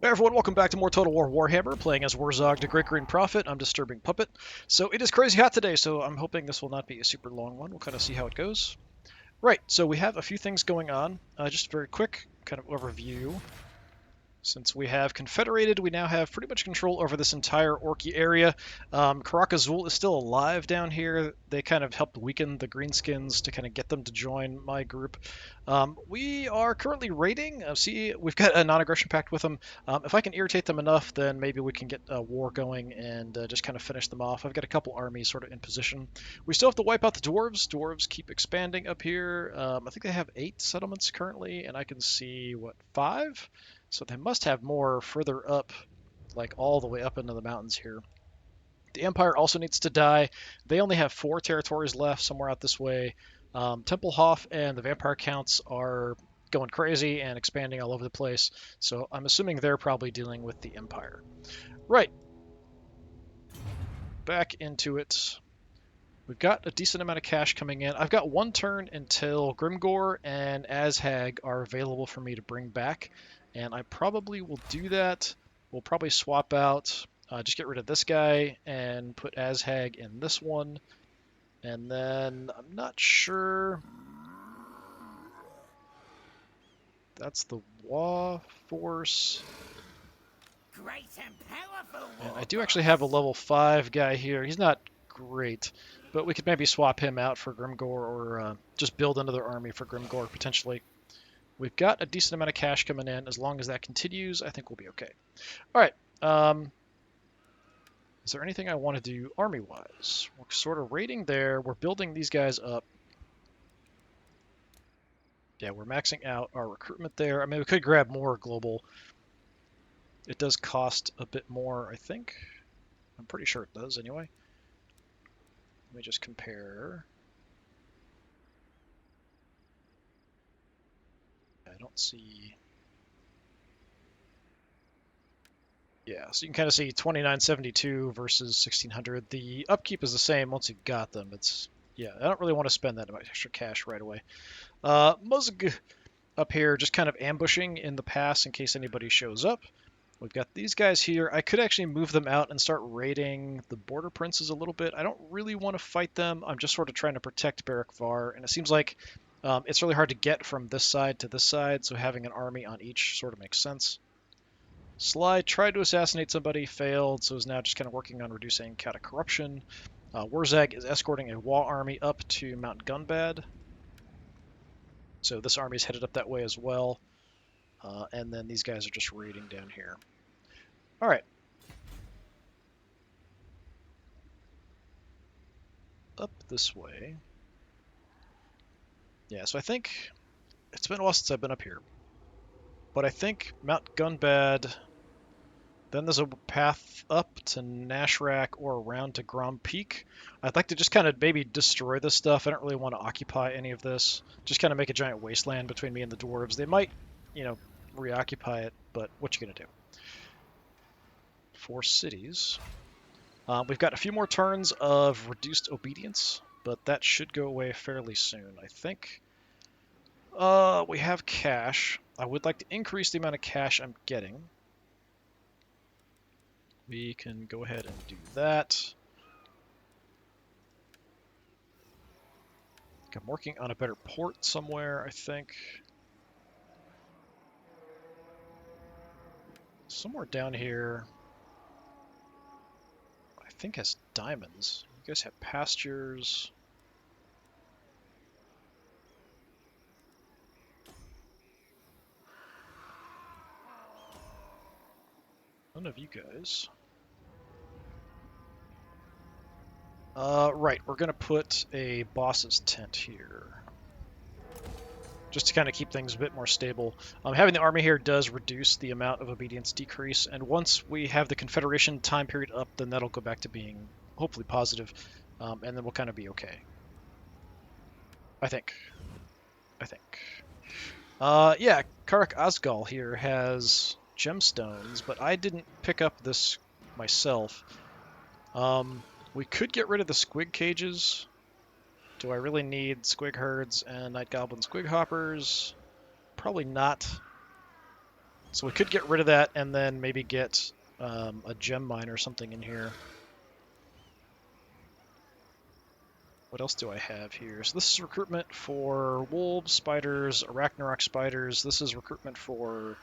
Hey everyone, welcome back to more Total War Warhammer, playing as Wurrzag, the Great Green Prophet. I'm DisturbingPuppet. So it is crazy hot today, so I'm hoping this will not be a super long one. We'll kind of see how it goes. Right, so we have a few things going on. Just very quick kind of overview. Since we have confederated, we now have pretty much control over this entire Orky area. Karakazul is still alive down here. They kind of helped weaken the Greenskins to kind of get them to join my group. We are currently raiding. See, we've got a non-aggression pact with them. If I can irritate them enough, then maybe we can get a war going and just kind of finish them off. I've got a couple armies sort of in position. We still have to wipe out the dwarves. Dwarves keep expanding up here. I think they have 8 settlements currently, and I can see, what, 5? So they must have more further up, like all the way up into the mountains here. The Empire also needs to die. They only have 4 territories left somewhere out this way. Templehof and the Vampire Counts are going crazy and expanding all over the place. So I'm assuming they're probably dealing with the Empire. Right. Back into it. We've got a decent amount of cash coming in. I've got 1 turn until Grimgor and Azhag are available for me to bring back. And I probably will do that. We'll probably swap out, just get rid of this guy and put Azhag in this one. And then I'm not sure. That's the Wa force. Great and powerful. And I do actually have a level 5 guy here. He's not great, but we could maybe swap him out for Grimgor or just build another army for Grimgor potentially. We've got a decent amount of cash coming in. As long as that continues, I think we'll be okay. All right. Is there anything I want to do army-wise? We're sort of raiding there. We're building these guys up. Yeah, we're maxing out our recruitment there. I mean, we could grab more global. It does cost a bit more, I think. I'm pretty sure it does anyway. Let me just compare. I don't see... Yeah, so you can kind of see 2972 versus 1600. The upkeep is the same once you've got them. It's, yeah, I don't really want to spend that extra cash right away. Muzg up here just kind of ambushing in the pass in case anybody shows up. We've got these guys here. I could actually move them out and start raiding the border princes a little bit. I don't really want to fight them. I'm just sort of trying to protect Barak Var, and it seems like it's really hard to get from this side to this side, so having an army on each sort of makes sense. Sly tried to assassinate somebody, failed, so is now just kind of working on reducing Kata corruption. Wurrzag is escorting a Wa army up to Mount Gunbad. So this army is headed up that way as well. And then these guys are just raiding down here. All right. Up this way. Yeah, so I think it's been a while since I've been up here. But I think Mount Gunbad, then there's a path up to Nashrak or around to Grom Peak. I'd like to just kind of maybe destroy this stuff. I don't really want to occupy any of this. Just kind of make a giant wasteland between me and the dwarves. They might, you know, reoccupy it, but what you gonna do? 4 cities. We've got a few more turns of reduced obedience, but that should go away fairly soon, I think. We have cash. I would like to increase the amount of cash I'm getting. We can go ahead and do that. I'm working on a better port somewhere, I think. Somewhere down here, I think has diamonds. You guys have pastures. None of you guys. Right, we're gonna put a boss's tent here. Just to kind of keep things a bit more stable. Having the army here does reduce the amount of obedience decrease, and once we have the Confederation time period up, then that'll go back to being hopefully positive, and then we'll kind of be okay. I think. Yeah, Karak Azgal here has gemstones, but I didn't pick up this myself. We could get rid of the squig cages. Do I really need squig herds and night goblin squig hoppers? Probably not. So we could get rid of that and then maybe get a gem mine or something in here. What else do I have here? So this is recruitment for wolves, spiders, arachnarok spiders. This is recruitment for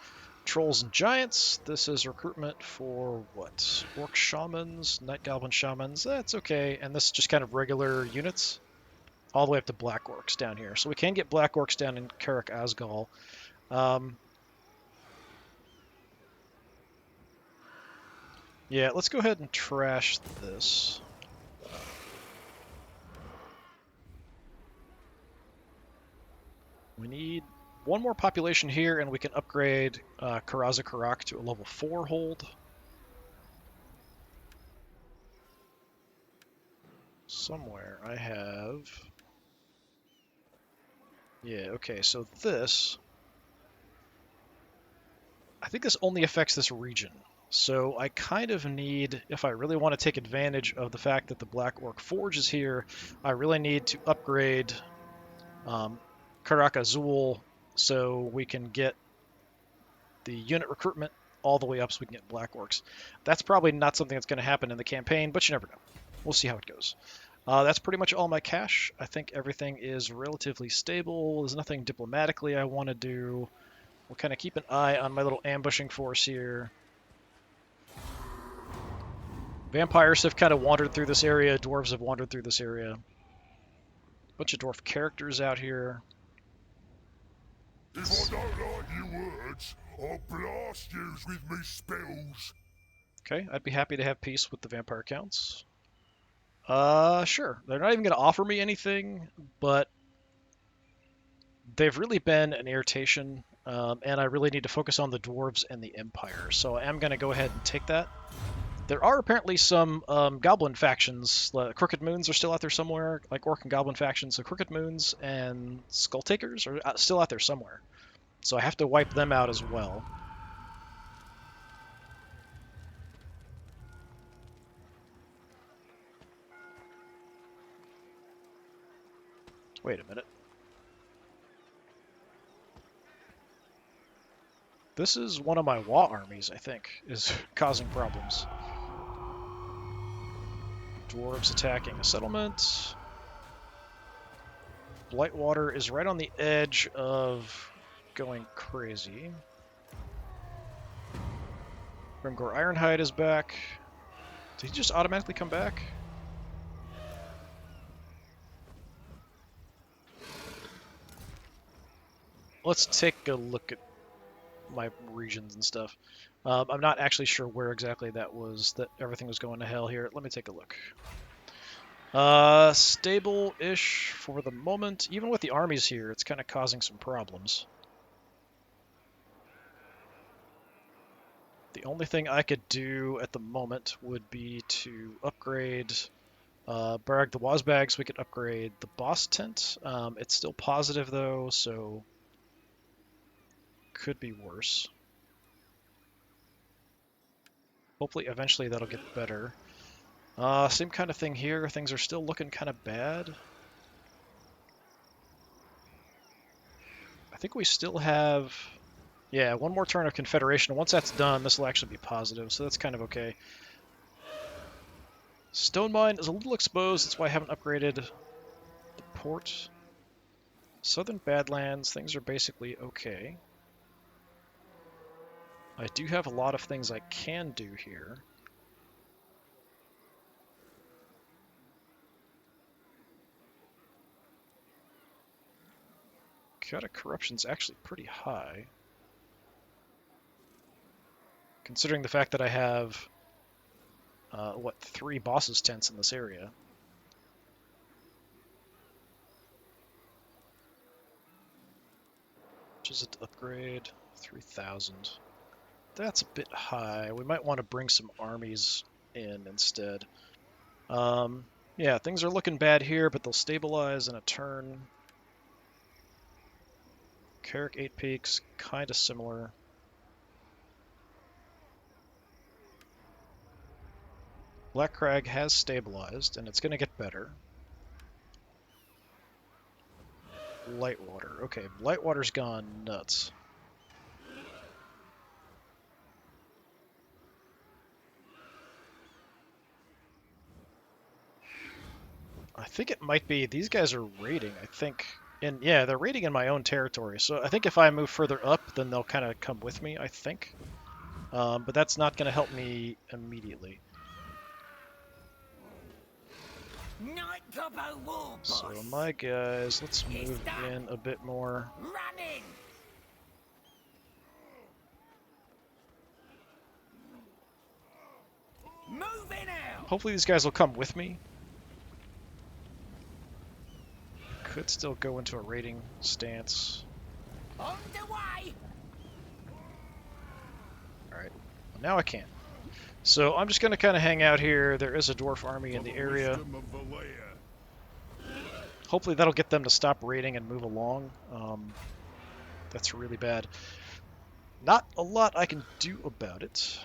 trolls and giants. This is recruitment for what? Orc shamans, night goblin shamans. That's okay. And this is just kind of regular units, all the way up to black orcs down here. So we can get black orcs down in Karak Azgal. Yeah, let's go ahead and trash this. We need one more population here, and we can upgrade Karaza Karak to a level 4 hold. Somewhere I have... Yeah, okay, so this... I think this only affects this region. So I kind of need, if I really want to take advantage of the fact that the Black Orc Forge is here, I really need to upgrade Karak Azul so we can get the unit recruitment all the way up so we can get Black Orcs. That's probably not something that's going to happen in the campaign, but you never know. We'll see how it goes. That's pretty much all my cash. I think everything is relatively stable. There's nothing diplomatically I want to do. We'll kind of keep an eye on my little ambushing force here. Vampires have kind of wandered through this area. Dwarves have wandered through this area. Bunch of dwarf characters out here. If I don't like your words, I'll blast yous with me spells. Okay, I'd be happy to have peace with the vampire counts. Sure. They're not even going to offer me anything, but they've really been an irritation, and I really need to focus on the dwarves and the empire. So I am going to go ahead and take that. There are apparently some goblin factions. Crooked Moons are still out there somewhere, like Orc and Goblin factions. So Crooked Moons and Skull Takers are still out there somewhere. So I have to wipe them out as well. Wait a minute. This is one of my Wa armies, I think, is causing problems. Dwarves attacking a settlement. Blightwater is right on the edge of going crazy. Grimgor Ironhide is back. Did he just automatically come back? Let's take a look at my regions and stuff. I'm not actually sure where exactly that was, that everything was going to hell here. Let me take a look. Stable-ish for the moment. Even with the armies here, it's kind of causing some problems. The only thing I could do at the moment would be to upgrade Barag the Wazbag so we could upgrade the boss tent. It's still positive though, so could be worse. Hopefully eventually that'll get better. Same kind of thing here. Things are still looking kind of bad. I think we still have... Yeah, one more turn of Confederation. Once that's done, this will actually be positive, so that's kind of okay. Stone Mine is a little exposed, that's why I haven't upgraded the port. Southern Badlands, things are basically okay. I do have a lot of things I can do here. Chaotic Corruption's actually pretty high. Considering the fact that I have, 3 bosses tents in this area. Which is an upgrade, 3,000. That's a bit high. We might want to bring some armies in instead. Yeah, things are looking bad here, but they'll stabilize in a turn. Carrick 8 Peaks, kind of similar. Black Crag has stabilized, and it's going to get better. Lightwater. Okay, Lightwater's gone nuts. I think it might be these guys are raiding. I think, and yeah, they're raiding in my own territory. So I think if I move further up, then they'll kind of come with me. I think, but that's not going to help me immediately. Night Gobbo War Boss. So my guys, let's move in a bit more. Running. Moving out. Hopefully these guys will come with me. Could still go into a raiding stance. On the way. Alright, well, now I can. So I'm just going to kind of hang out here. There is a dwarf army in the area. Hopefully that'll get them to stop raiding and move along. That's really bad. Not a lot I can do about it.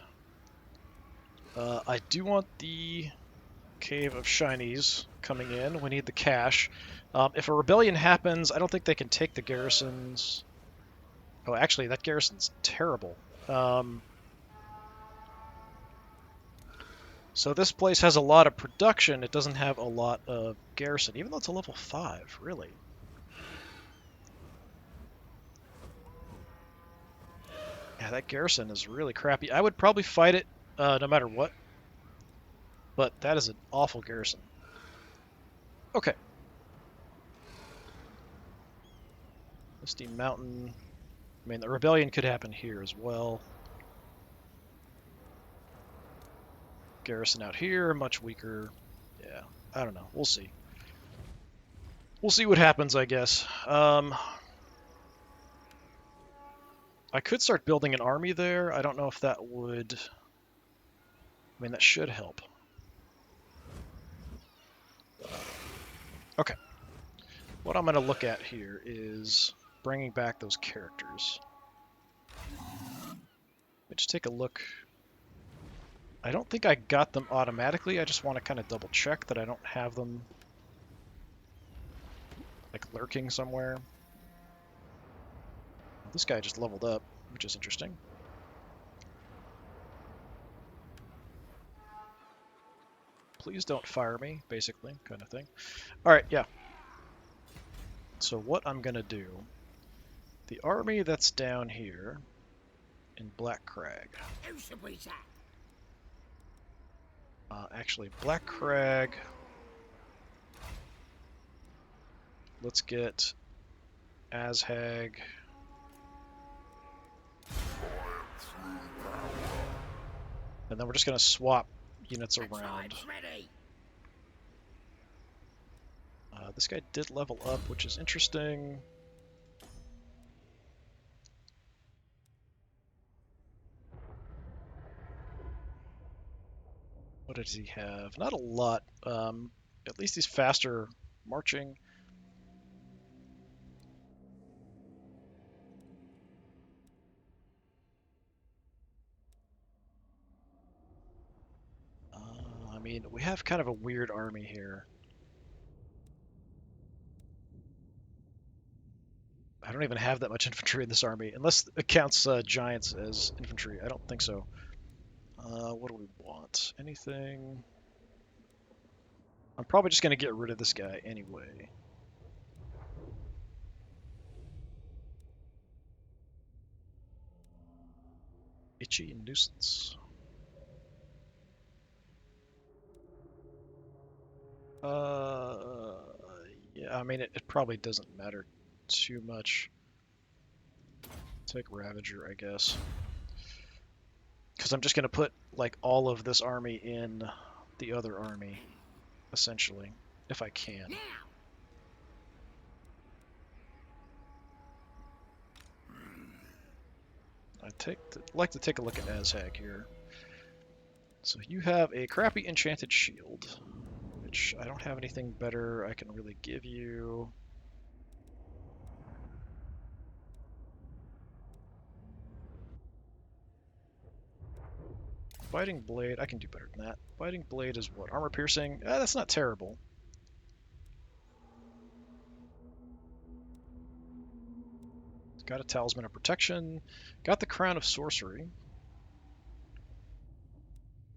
I do want the Cave of Shinies coming in. We need the cash. If a rebellion happens, I don't think they can take the garrisons. Oh, actually, that garrison's terrible. So this place has a lot of production. It doesn't have a lot of garrison, even though it's a level 5, really. Yeah, that garrison is really crappy. I would probably fight it no matter what. But that is an awful garrison. Okay. Misty Mountain. I mean, the rebellion could happen here as well. Garrison out here, much weaker. Yeah, I don't know. We'll see. We'll see what happens, I guess. I could start building an army there. I don't know if that would... I mean, that should help. Okay. What I'm going to look at here is bringing back those characters. Let me just take a look. I don't think I got them automatically. I just want to kind of double check that I don't have them like lurking somewhere. This guy just leveled up, which is interesting. Please don't fire me, basically, kind of thing. Alright, yeah. So what I'm going to do, the army that's down here in Black Crag. Who should we attack? Actually, Black Crag. Let's get Azhag. And then we're just going to swap units around. Ready. This guy did level up, which is interesting. What does he have? Not a lot. At least he's faster marching. I mean, we have kind of a weird army here. I don't even have that much infantry in this army, unless it counts giants as infantry. I don't think so. What do we want? Anything? I'm probably just going to get rid of this guy anyway. Itchy nuisance. Yeah, I mean, it probably doesn't matter too much. Take Ravager, I guess. Because I'm just going to put, like, all of this army in the other army, essentially, if I can. Now. I'd like to take a look at Azhag here. So you have a crappy enchanted shield, which I don't have anything better I can really give you. Biting Blade, I can do better than that. Biting Blade is what? Armor Piercing? That's not terrible. Got a Talisman of Protection. Got the Crown of Sorcery.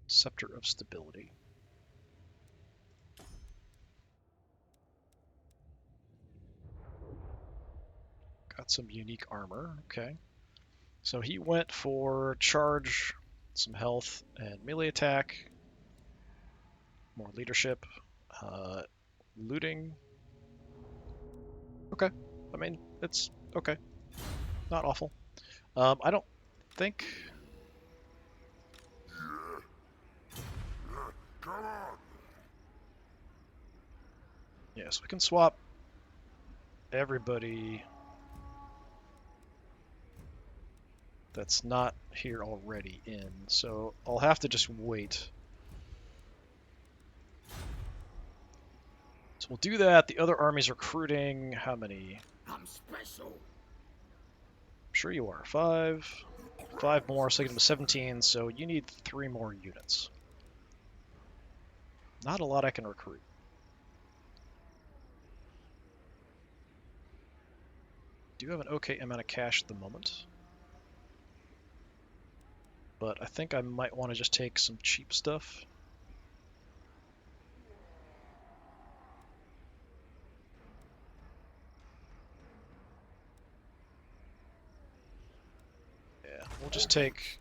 Scepter of Stability. Got some unique armor. Okay. So he went for charge, some health, and melee attack. More leadership. Looting. Okay. I mean, it's okay. Not awful. I don't think... Come on! Yeah, so we can swap everybody that's not here already in. So I'll have to just wait. So we'll do that. The other army's recruiting. How many? I'm special. I'm sure you are. 5. 5 more, so I get them to 17. So you need 3 more units. Not a lot I can recruit. Do have an okay amount of cash at the moment. But I think I might want to just take some cheap stuff. Yeah, we'll just take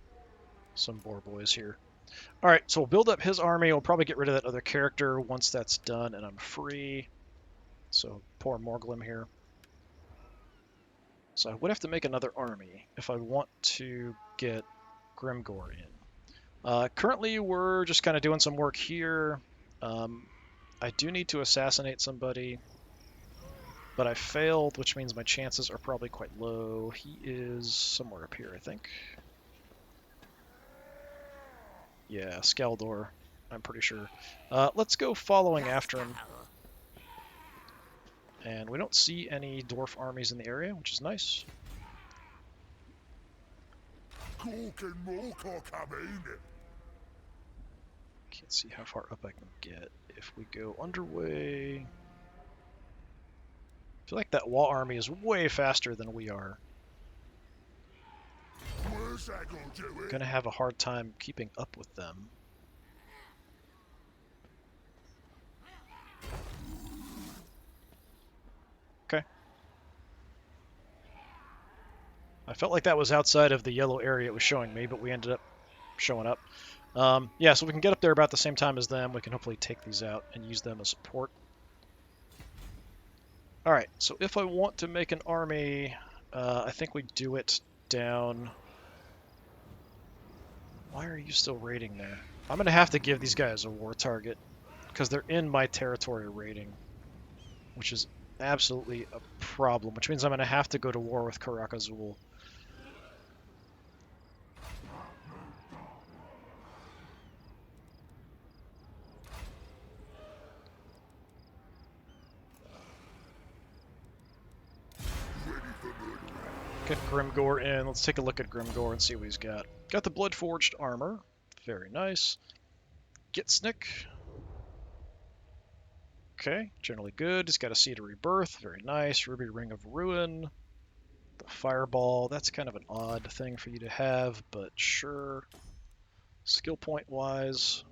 some boar boys here. Alright, so we'll build up his army. We'll probably get rid of that other character once that's done and I'm free. So poor Morglim here. So I would have to make another army if I want to get Grimgor in. Currently, we're just kind of doing some work here. I do need to assassinate somebody, but I failed, which means my chances are probably quite low. He is somewhere up here, I think. Yeah, Skaldor, I'm pretty sure. Let's go following after him. And we don't see any dwarf armies in the area, which is nice. Cork and Mork are coming! Can't see how far up I can get. If we go underway... I feel like that wall army is way faster than we are. Wurrzag will do it! Gonna have a hard time keeping up with them. Okay. I felt like that was outside of the yellow area it was showing me, but we ended up showing up. Yeah, so we can get up there about the same time as them. We can hopefully take these out and use them as support. Alright, so if I want to make an army, I think we do it down... Why are you still raiding there? I'm going to have to give these guys a war target, because they're in my territory raiding, which is absolutely a problem, which means I'm going to have to go to war with Karakazul. Get Grimgor in. Let's take a look at Grimgor and see what he's got. Got the Bloodforged armor. Very nice. Get Snick. Okay, generally good. He's got a Seed of Rebirth. Very nice. Ruby Ring of Ruin. The Fireball. That's kind of an odd thing for you to have, but sure. Skill point wise,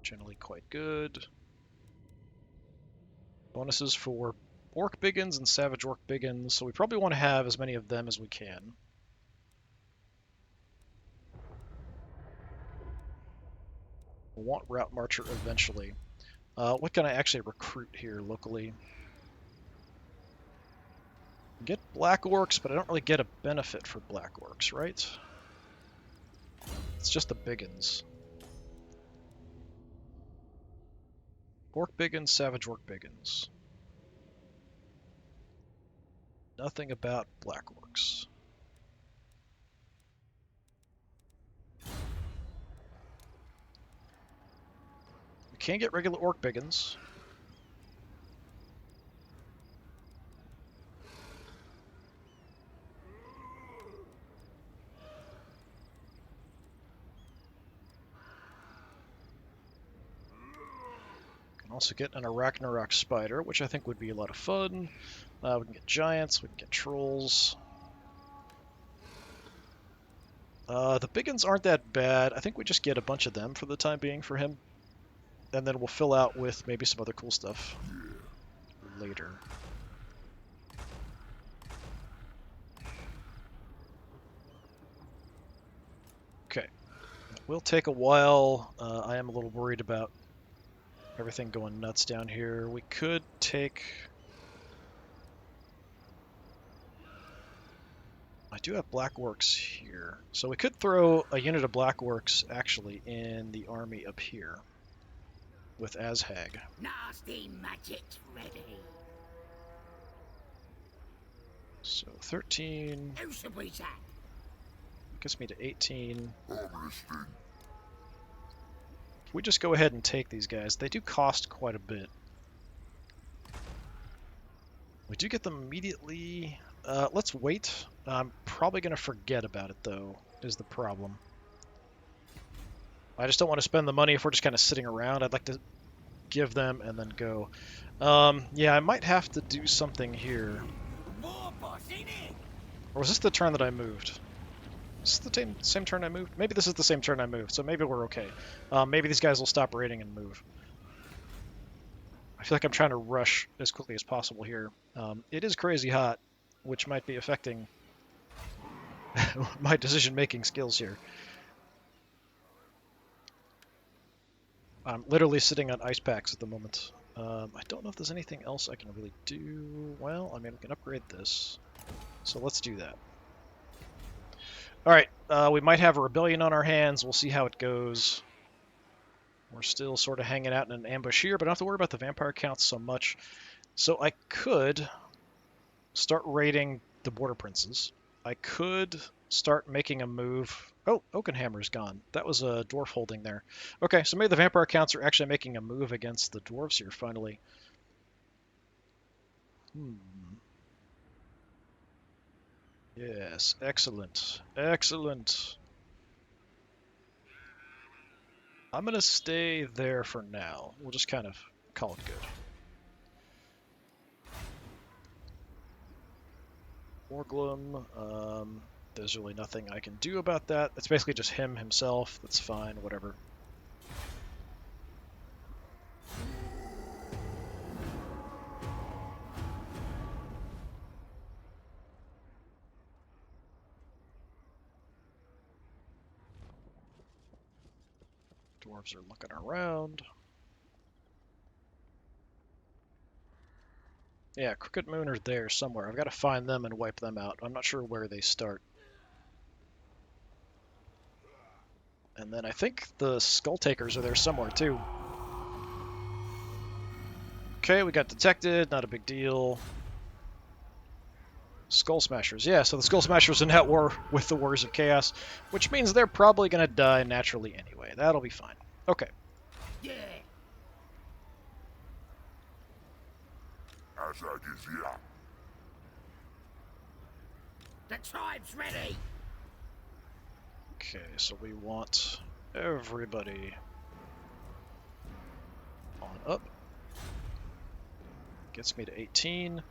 generally quite good. Bonuses for Orc Biggins and Savage Orc Biggins, so we probably want to have as many of them as we can. We'll want Route Marcher eventually. What can I actually recruit here locally? Get Black Orcs, but I don't really get a benefit for Black Orcs, right? It's just the Biggins. Orc Biggins, Savage Orc Biggins. Nothing about Black Orcs. We can get regular Orc Biggins. Can also get an Arachnarok Spider, which I think would be a lot of fun. We can get Giants, we can get Trolls. The Biggins aren't that bad. I think we just get a bunch of them for the time being for him. And then we'll fill out with maybe some other cool stuff. later. Okay. Will take a while. I am a little worried about everything going nuts down here. We could take... I do have Blackworks here. So we could throw a unit of Blackworks, actually, in the army up here with Azhag. Nasty magic's ready. So 13 Who should we sack? gets me to 18. I'm listening. If we just go ahead and take these guys, they do cost quite a bit. We do get them immediately. Let's wait. I'm probably going to forget about it, though, is the problem. I just don't want to spend the money if we're just kind of sitting around. I'd like to give them and then go. Yeah, I might have to do something here. War boss, innit? Or was this the turn that I moved? Is this the same turn I moved? Maybe this is the same turn I moved, so maybe we're okay. Maybe these guys will stop raiding and move. I feel like I'm trying to rush as quickly as possible here. It is crazy hot, which might be affecting my decision-making skills here. I'm literally sitting on ice packs at the moment. I don't know if there's anything else I can really do. Well, I mean, we can upgrade this. So let's do that. Alright, we might have a rebellion on our hands. We'll see how it goes. We're still sort of hanging out in an ambush here, but I don't have to worry about the vampire counts so much. So I could start raiding the border princes. I could start making a move. Oh, Oakenhammer's gone. That was a dwarf holding there. Okay, so maybe the vampire counts are actually making a move against the dwarves here, finally. Yes, excellent. Excellent. I'm going to stay there for now. We'll just kind of call it good. Orglum, there's really nothing I can do about that. It's basically just him himself. That's fine, whatever. Dwarves are looking around. Yeah, Crooked Moon are there somewhere. I've got to find them and wipe them out. I'm not sure where they start. And then I think the Skull Takers are there somewhere too. Okay, we got detected. Not a big deal. Skull Smashers. Yeah, so the Skull Smashers are at war with the Warriors of Chaos, which means they're probably going to die naturally anyway. That'll be fine. Okay. Yeah. Azhag is here. The tribe's ready. Okay, so we want everybody on up. Gets me to 18.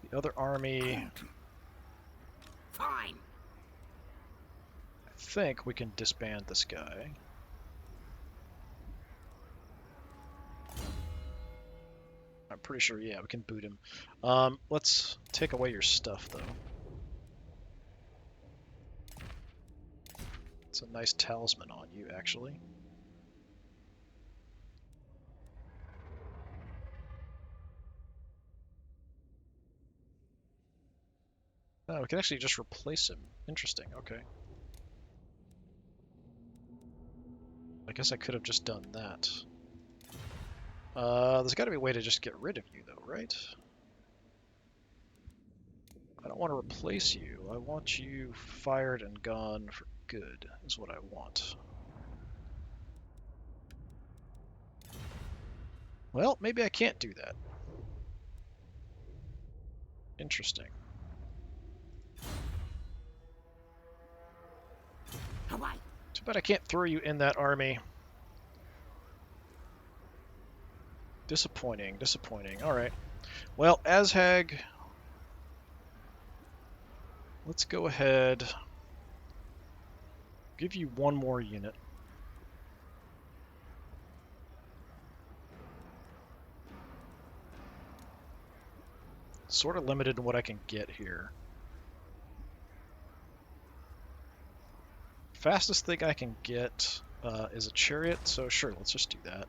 The other army, Fine. I think we can disband this guy. I'm pretty sure, yeah, we can boot him. Let's take away your stuff, though. It's a nice talisman on you, actually. Oh, we can actually just replace him. Interesting, okay. I guess I could have just done that. There's got to be a way to just get rid of you, though, right? I don't want to replace you. I want you fired and gone for good, is what I want. Well, maybe I can't do that. Interesting. Away. Too bad I can't throw you in that army. Disappointing, disappointing. Alright. Well, Azhag, let's go ahead. Give you one more unit. Sort of limited in what I can get here. Fastest thing I can get is a chariot, so sure, let's just do that.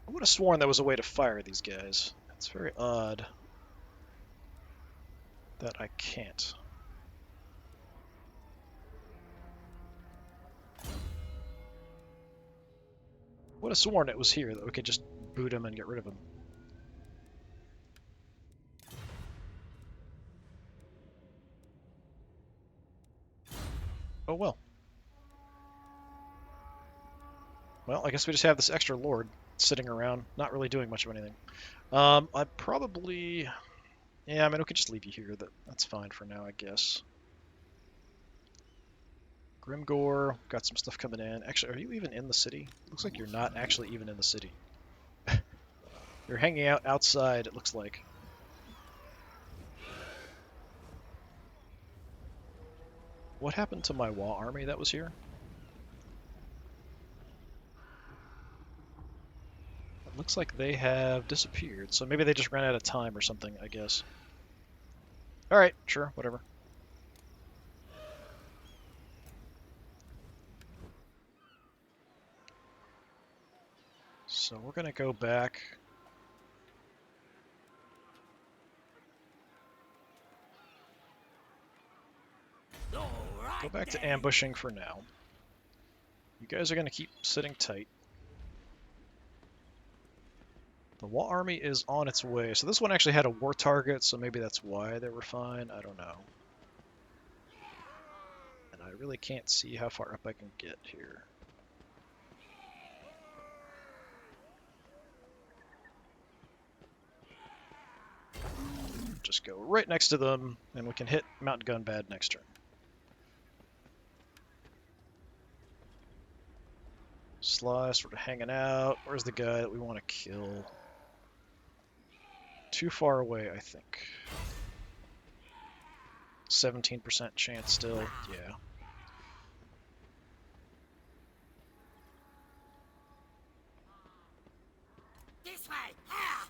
I would have sworn there was a way to fire these guys. It's very odd that I can't. Would have sworn it was here that we could just boot him and get rid of him. Oh well. Well, I guess we just have this extra lord sitting around, not really doing much of anything. I'd probably... Yeah, I mean, we could just leave you here. That's fine for now, I guess. Grimgor, got some stuff coming in. Actually, are you even in the city? Looks like you're not actually even in the city. You're hanging out outside, it looks like. What happened to my Wa army that was here? It looks like they have disappeared, so maybe they just ran out of time or something, I guess. Alright, sure, whatever. So we're gonna go back. Go back to ambushing for now. You guys are gonna keep sitting tight. The Wa army is on its way. So this one actually had a war target, so maybe that's why they were fine. I don't know. And I really can't see how far up I can get here. Just go right next to them, and we can hit Mountain Gun bad next turn. Sly sort of hanging out. Where's the guy that we want to kill? Too far away, I think. 17% chance still, yeah. This way. Ha!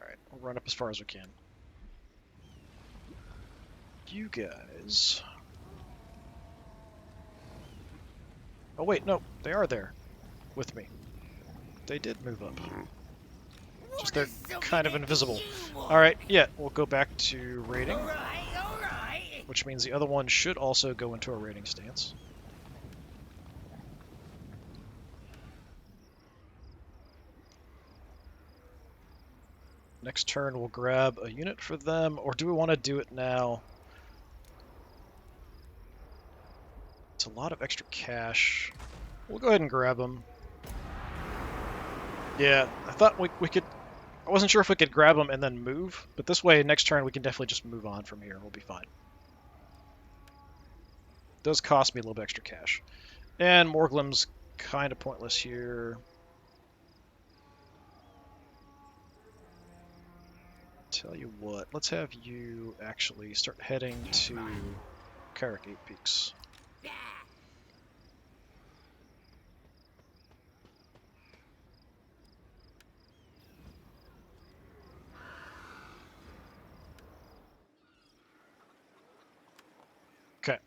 Alright, we'll run up as far as we can. You guys... Oh wait, no, they are there with me. They did move up. Just they're kind of invisible. Alright, yeah, we'll go back to raiding, Alright. which means the other one should also go into a raiding stance. Next turn we'll grab a unit for them, or do we want to do it now? It's a lot of extra cash. We'll go ahead and grab them. Yeah, I thought we could... I wasn't sure if we could grab them and then move, but this way, next turn, we can definitely just move on from here. We'll be fine. It does cost me a little bit extra cash. And Morglim's kind of pointless here. Tell you what, let's have you actually start heading to Carrick 8 Peaks. Okay.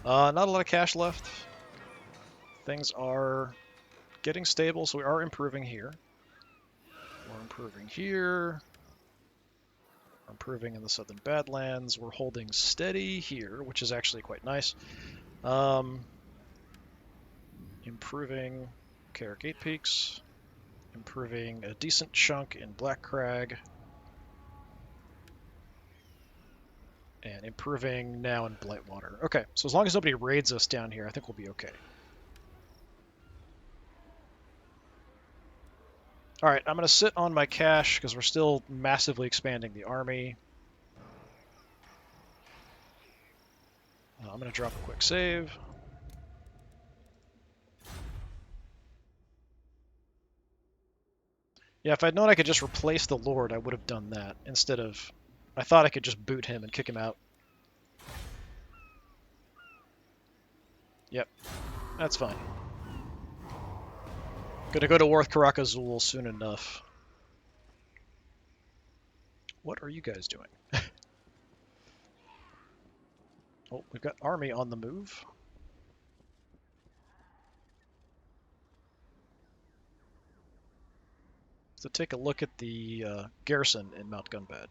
Not a lot of cash left. Things are getting stable, so we are improving here. We're improving here. We're improving in the Southern Badlands. We're holding steady here, which is actually quite nice. Improving Carrick 8 Peaks. Improving a decent chunk in Black Crag. And improving now in Blightwater. Okay, so as long as nobody raids us down here, I think we'll be okay. Alright, I'm going to sit on my cash because we're still massively expanding the army. I'm going to drop a quick save. Yeah, if I'd known I could just replace the Lord, I would have done that instead of... I thought I could just boot him and kick him out. Yep, that's fine. Gonna go to Worth Karakazul soon enough. What are you guys doing? Oh, we've got army on the move. So take a look at the garrison in Mount Gunbad.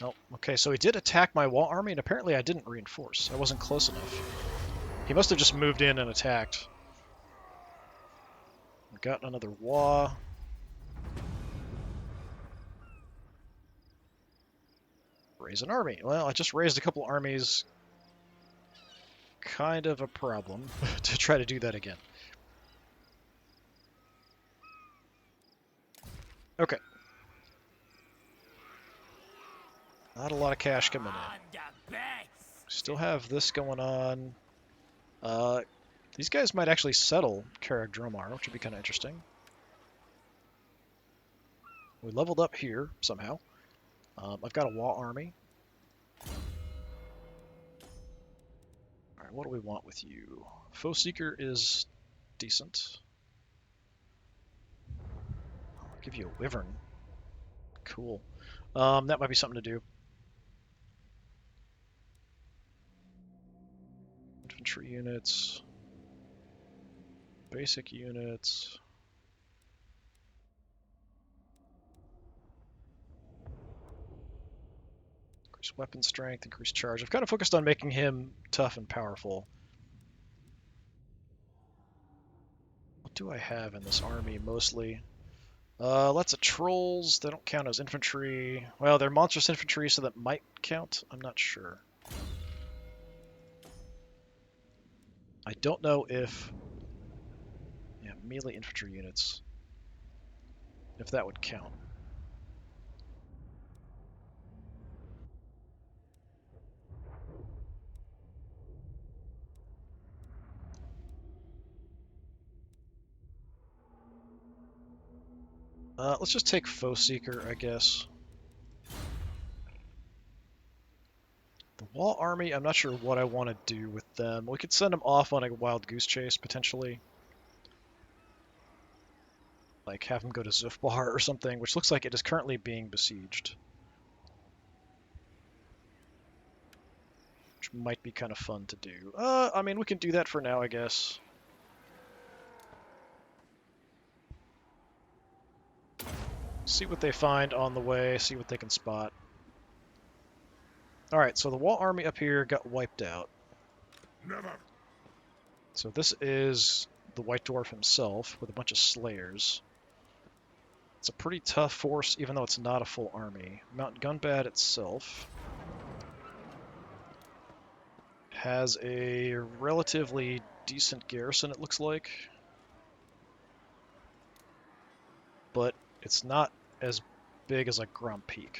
Oh, okay, so he did attack my wall army, and apparently I didn't reinforce. I wasn't close enough. He must have just moved in and attacked. Got another Wa. Raise an army. Well, I just raised a couple armies. Kind of a problem to try to do that again. Okay. Not a lot of cash coming in. I'm the best. Still have this going on. These guys might actually settle Karag Dromar, which would be kind of interesting. We leveled up here somehow. I've got a Wa army. Alright, what do we want with you? Foe Seeker is decent. I'll give you a Wyvern. Cool. That might be something to do. Infantry units. Basic units. Increase weapon strength, increase charge. I've kind of focused on making him tough and powerful. What do I have in this army mostly? Lots of trolls. They don't count as infantry. Well, they're monstrous infantry, so that might count. I'm not sure. I don't know if... Yeah, melee infantry units. If that would count. Let's just take Foe Seeker, I guess. The Wall Army, I'm not sure what I want to do with them. We could send them off on a wild goose chase, potentially. Like, have them go to Zufbar or something, which looks like it is currently being besieged. Which might be kind of fun to do. I mean, we can do that for now, I guess. See what they find on the way, see what they can spot. Alright, so the Wall Army up here got wiped out. Never. So this is the White Dwarf himself with a bunch of Slayers. It's a pretty tough force, even though it's not a full army. Mount Gunbad itself has a relatively decent garrison, it looks like. But it's not as big as like Grom Peak.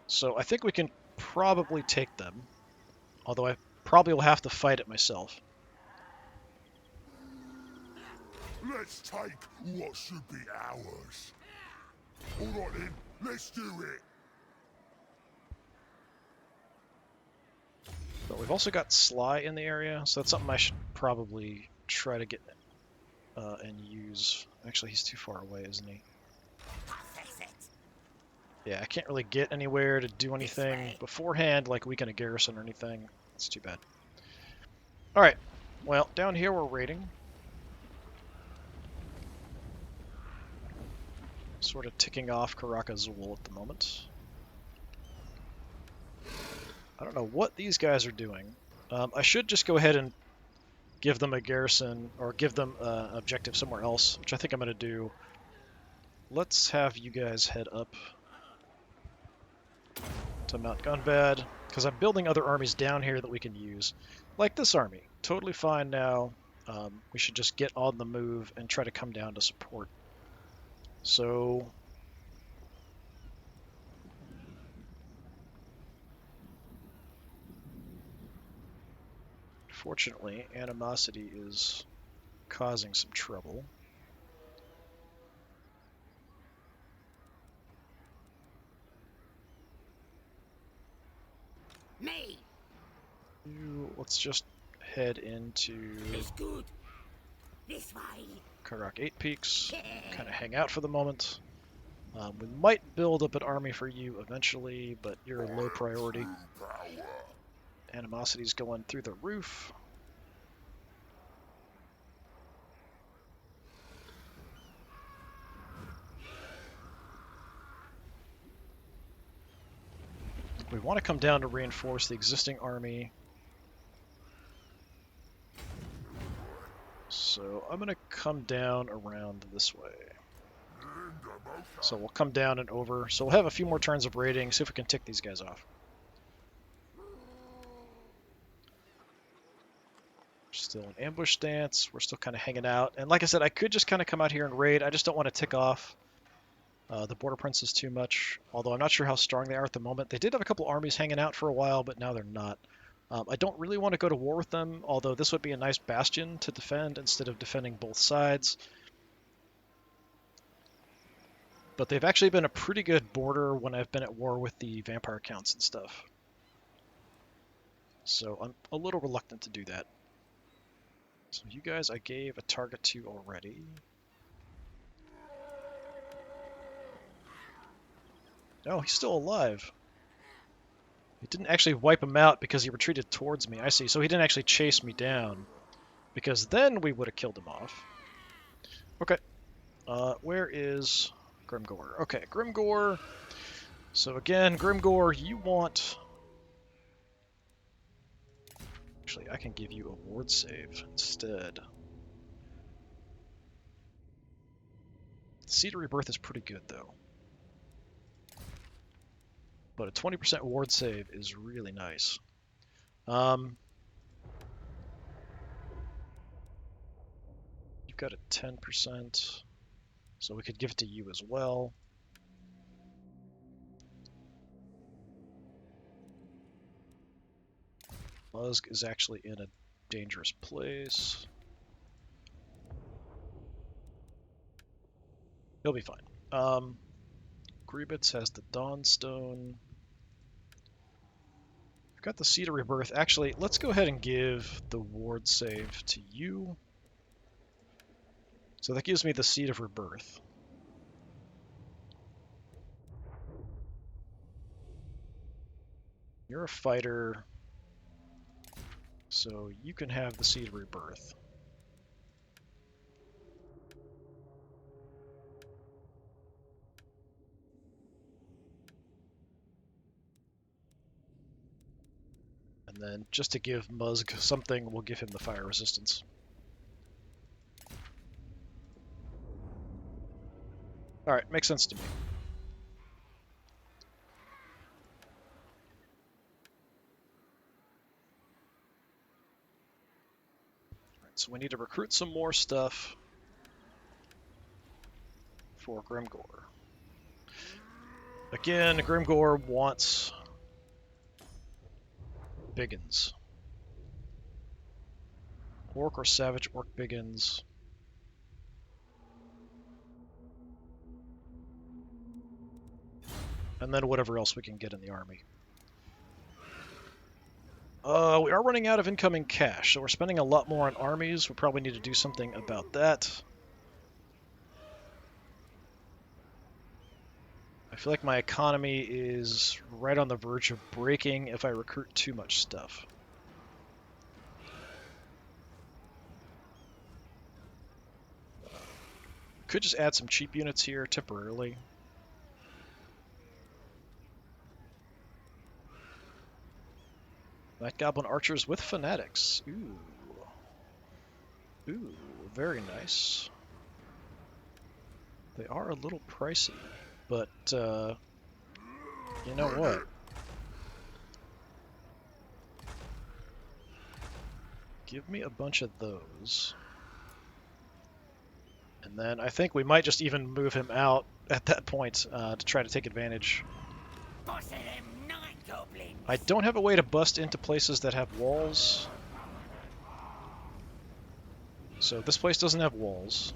So I think we can probably take them, although I probably will have to fight it myself. Let's take what should be ours. All right then, let's do it. But we've also got Sly in the area, so that's something I should probably try to get and use. Actually, he's too far away, isn't he? Yeah, I can't really get anywhere to do anything beforehand, like weaken a garrison or anything. That's too bad. Alright, well, down here we're raiding. Sort of ticking off Karakazul at the moment. I don't know what these guys are doing. I should just go ahead and give them a garrison, or give them an objective somewhere else, which I think I'm going to do. Let's have you guys head up to Mount Gunbad, because I'm building other armies down here that we can use. Like this army. Totally fine now. We should just get on the move and try to come down to support. So... Unfortunately, animosity is causing some trouble. Me. Let's just head into It's good. This way. Karak 8 Peaks, kind of hang out for the moment. We might build up an army for you eventually, but you're a low priority. Power. Animosity's going through the roof. We want to come down to reinforce the existing army. So I'm going to come down around this way. So we'll come down and over. So we'll have a few more turns of raiding, see if we can tick these guys off. Still in ambush stance. We're still kind of hanging out. And like I said, I could just kind of come out here and raid. I just don't want to tick off the border princes too much. Although I'm not sure how strong they are at the moment. They did have a couple armies hanging out for a while, but now they're not. I don't really want to go to war with them, although this would be a nice bastion to defend instead of defending both sides. But they've actually been a pretty good border when I've been at war with the vampire counts and stuff. So I'm a little reluctant to do that. So you guys I gave a target to already. Oh, he's still alive. He didn't actually wipe him out because he retreated towards me. I see. So he didn't actually chase me down. Because then we would have killed him off. Okay. Where is Grimgor? Okay, Grimgor. So again, Grimgor, you want... Actually, I can give you a ward save instead. Seed of Rebirth is pretty good, though. But a 20% ward save is really nice. You've got a 10%, so we could give it to you as well. Azhag is actually in a dangerous place. He'll be fine. Grievous has the Dawnstone. We've got the Seed of Rebirth. Actually, let's go ahead and give the ward save to you. So that gives me the Seed of Rebirth. You're a fighter, so you can have the Seed of Rebirth. And then just to give Muzg something, we'll give him the fire resistance. Alright, makes sense to me. Alright, so we need to recruit some more stuff for Grimgor. Again, Grimgor wants Biggins. Orc or Savage Orc Biggins. And then whatever else we can get in the army. We are running out of incoming cash, so we're spending a lot more on armies. We probably need to do something about that. I feel like my economy is right on the verge of breaking if I recruit too much stuff. Could just add some cheap units here temporarily. Night Goblin Archers with Fanatics. Ooh. Ooh, very nice. They are a little pricey, but you know what? Give me a bunch of those. And then I think we might just even move him out at that point to try to take advantage. Boss of them night goblins. I don't have a way to bust into places that have walls. So this place doesn't have walls.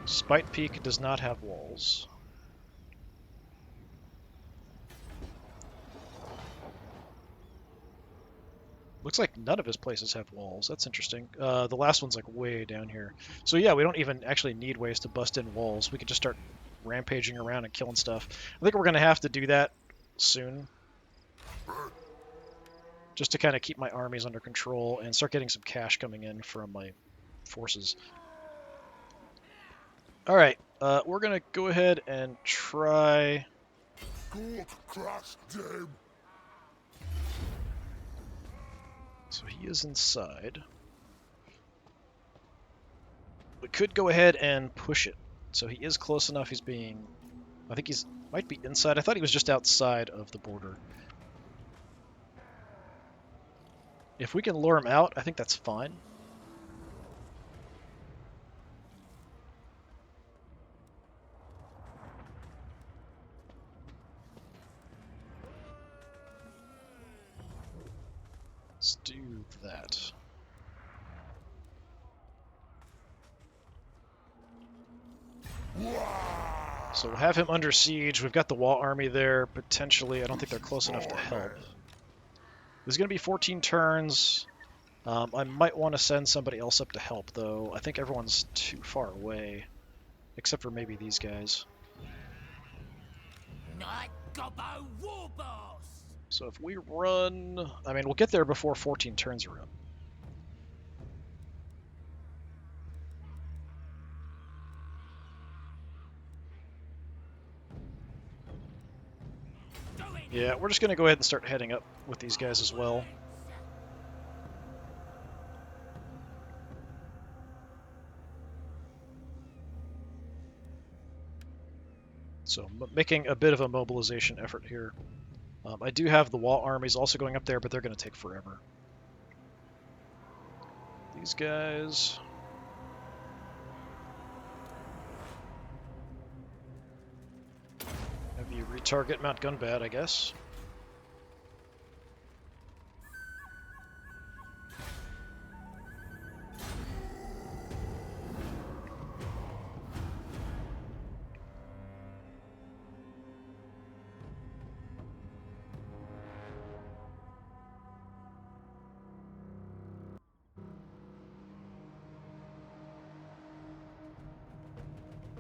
Spite Peak does not have walls. Looks like none of his places have walls. That's interesting. The last one's like way down here. So yeah, we don't even actually need ways to bust in walls. We could just start rampaging around and killing stuff. I think we're going to have to do that soon. Just to kind of keep my armies under control and start getting some cash coming in from my forces. Alright, we're going to go ahead and try... Go crush them. So he is inside. We could go ahead and push it. So he is close enough. He's being... I think he's might be inside. I thought he was just outside of the border. If we can lure him out, I think that's fine. Let's do that. So we'll have him under siege. We've got the wall army there, potentially. I don't think they're close enough to help. There's going to be 14 turns. I might want to send somebody else up to help, though. I think everyone's too far away, except for maybe these guys. Night Gobbo Warboss! So if we run... I mean, we'll get there before 14 turns are up. Yeah, we're just going to go ahead and start heading up with these guys as well. So making a bit of a mobilization effort here. I do have the wall armies also going up there, but they're going to take forever. These guys... have you retarget Mount Gunbad, I guess.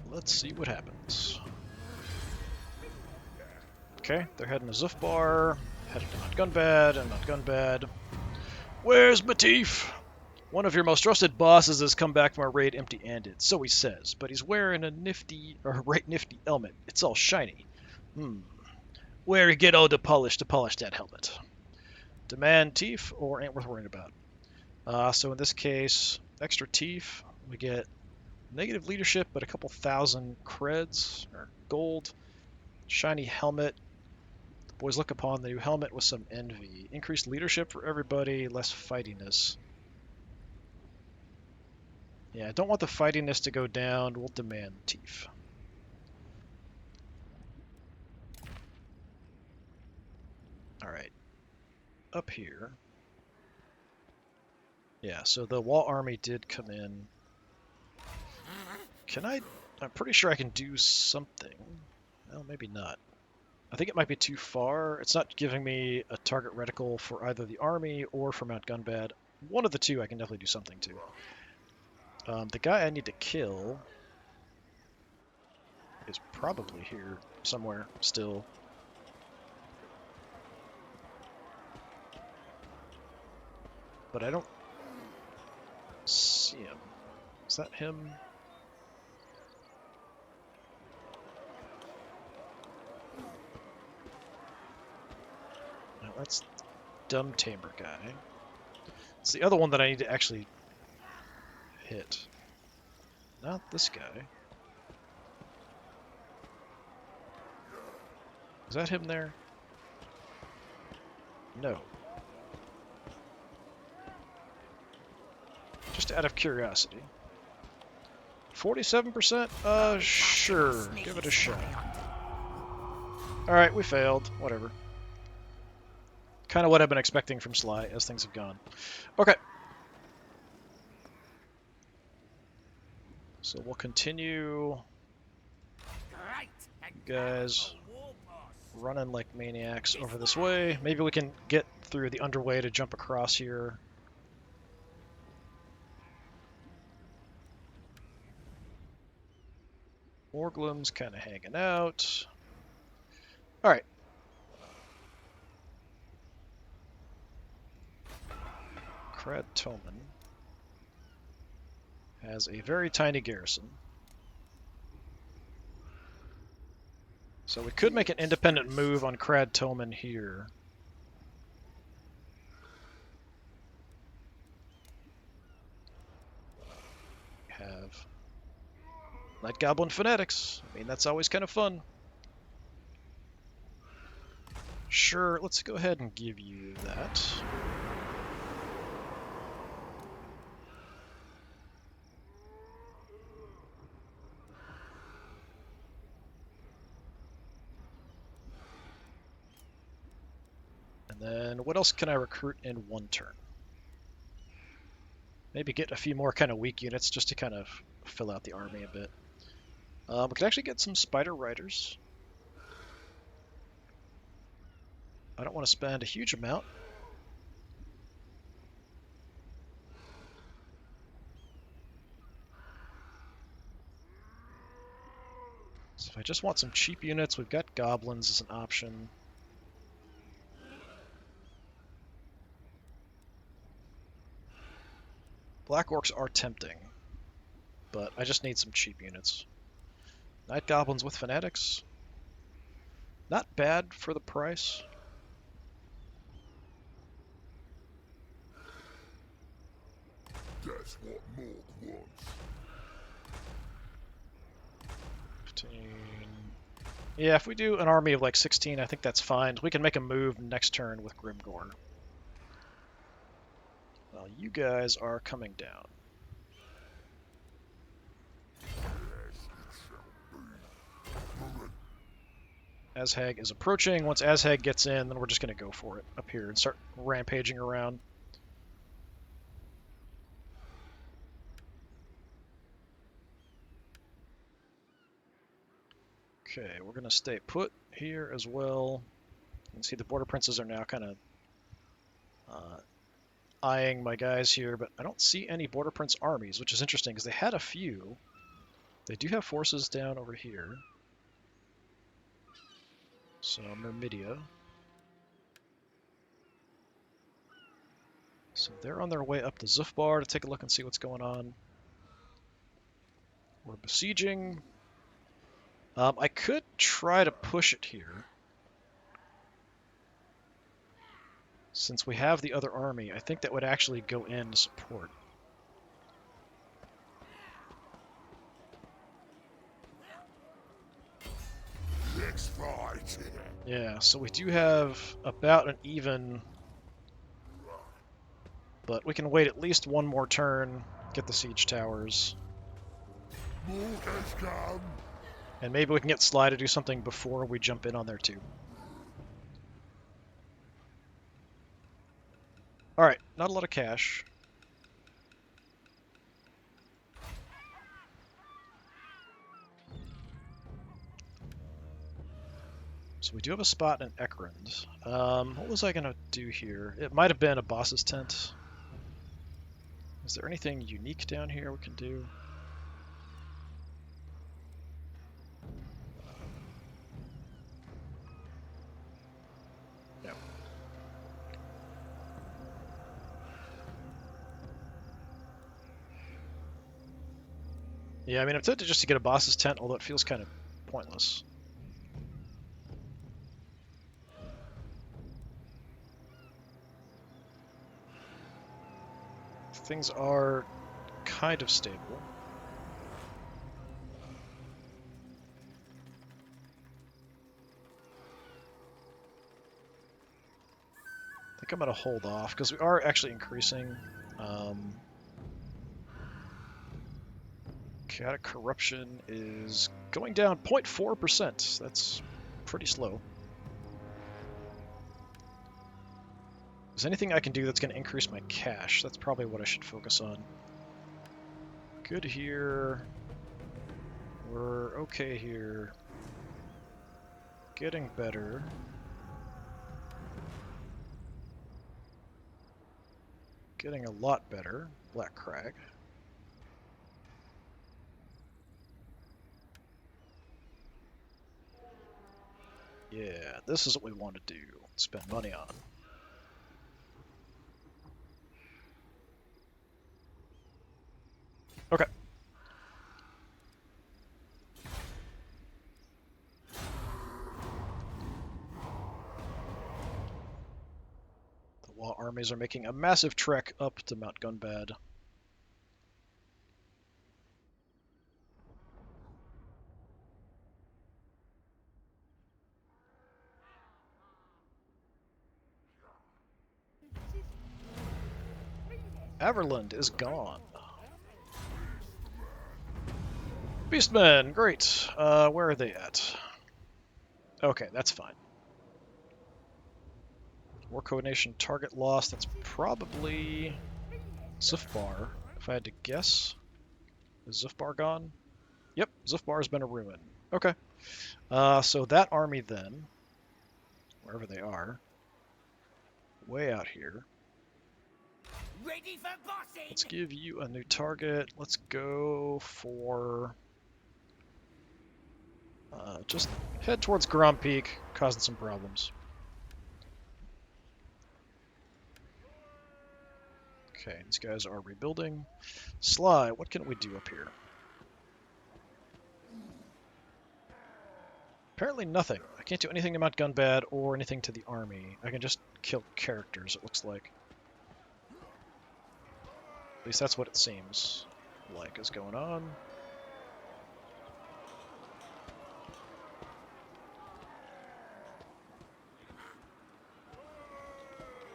Let's see what happens. Okay, they're heading to Zufbar, heading to Mount Gunbad, and Mount Gunbad. Where's Matif? One of your most trusted bosses has come back from our raid empty-handed, so he says, but he's wearing a right nifty helmet. It's all shiny. Where he get all the polish to polish that helmet? Demand teeth, or ain't worth worrying about. So in this case, extra teeth, we get negative leadership, but a couple thousand creds, or gold. Shiny helmet. The boys look upon the new helmet with some envy. Increased leadership for everybody, less fightiness. Yeah, I don't want the fightiness to go down. We'll demand teeth. Alright. Up here. Yeah, so the wall army did come in. Can I... I'm pretty sure I can do something. Well, maybe not. I think it might be too far. It's not giving me a target reticle for either the army or for Mount Gunbad. One of the two I can definitely do something to. The guy I need to kill is probably here somewhere still. But I don't see him. Is that him? No, that's Dumb Tamer guy. It's the other one that I need to actually hit. Not this guy. Is that him there? No. Just out of curiosity. 47%? Sure. Give it a shot. Alright, we failed. Whatever. Kind of what I've been expecting from Sly as things have gone. Okay. So we'll continue Great. you guys War boss. running like maniacs over this way. Maybe we can get through the underway to jump across here. Morglum's kind of hanging out. All right. Crad Toman has a very tiny garrison. So we could make an independent move on Crad Toman here. We have Night Goblin Fanatics. I mean, that's always kind of fun. Sure, let's go ahead and give you that. And then what else can I recruit in one turn? Maybe get a few more kind of weak units just to kind of fill out the army a bit. We could actually get some Spider Riders. I don't want to spend a huge amount. So if I just want some cheap units, we've got Goblins as an option. Black Orcs are tempting, but I just need some cheap units. Night Goblins with Fanatics. Not bad for the price. That's what Morg wants. 15. Yeah, if we do an army of like 16, I think that's fine. We can make a move next turn with Grimgor. Well, you guys are coming down. Azhag is approaching. Once Azhag gets in, then we're just going to go for it up here and start rampaging around. Okay, we're going to stay put here as well. You can see the border princes are now kind of eyeing my guys here, but I don't see any border prince armies, which is interesting because they had a few. They do have forces down over here. So Myrmidia. So they're on their way up to Zufbar to take a look and see what's going on. We're besieging. I could try to push it here. Since we have the other army, I think that would actually go in to support. Let's fight. Yeah, so we do have about an even, but we can wait at least one more turn, get the siege towers, Morg has come. and maybe we can get Sly to do something before we jump in on there too. Alright, not a lot of cash. So we do have a spot in Ekrund. What was I going to do here? It might have been a boss's tent. Is there anything unique down here we can do? No. Yeah, I mean, I'm tempted just to get a boss's tent, although it feels kind of pointless. Things are kind of stable. I think I'm going to hold off, because we are actually increasing. Chaotic corruption is going down 0.4%. That's pretty slow. Is there anything I can do that's going to increase my cash? That's probably what I should focus on. Good here. We're okay here. Getting better. Getting a lot better. Black Crag. Yeah, this is what we want to do. Spend money on. Okay. The Law armies are making a massive trek up to Mount Gunbad. Averland is gone. Beastmen, great. Where are they at? Okay, that's fine. War coordination target loss. That's probably Zufbar, if I had to guess. Is Zufbar gone? Yep, Zufbar has been a ruin. Okay. So that army then, wherever they are, way out here. Ready for bossing. Let's give you a new target. Let's go for... just head towards Grom Peak, causing some problems. Okay, these guys are rebuilding. Sly, what can we do up here? Apparently nothing. I can't do anything to Mount Gunbad or anything to the army. I can just kill characters, it looks like. At least that's what it seems like is going on.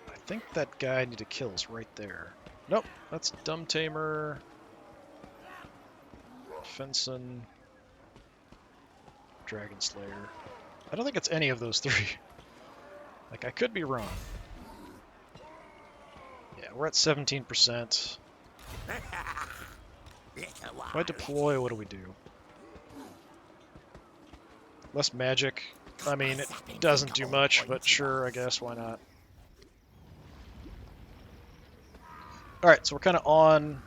I think that guy I need to kill is right there. Nope, that's Dumb Tamer, Fenson, Dragon Slayer. I don't think it's any of those three. Like, I could be wrong. Yeah, we're at 17%. If I deploy, what do we do? Less magic. I mean, it doesn't do much, but sure, I guess, why not? Alright, so we're kind of on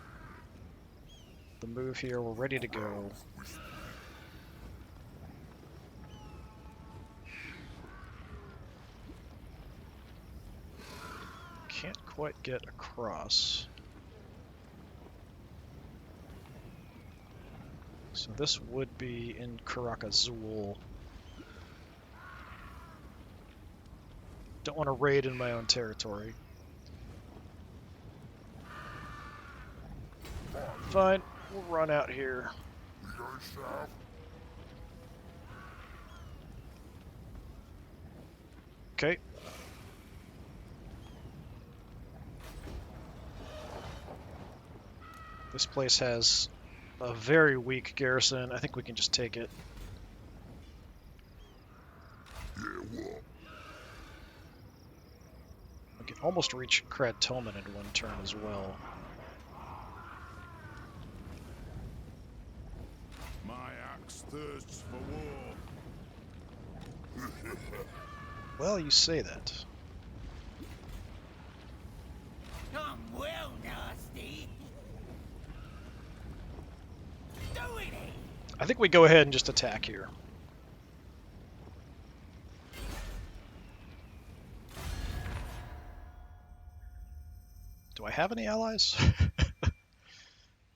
the move here. We're ready to go. Can't quite get across. So this would be in Karakazul. Don't want to raid in my own territory. Fine, we'll run out here. We going south? Okay. This place has a very weak garrison. I think we can just take it. Yeah, what? We can almost reach Krad Toman in one turn as well. My axe thirsts for war. Well, you say that. I'm well nasty. Doing it. I think we go ahead and just attack here. Do I have any allies?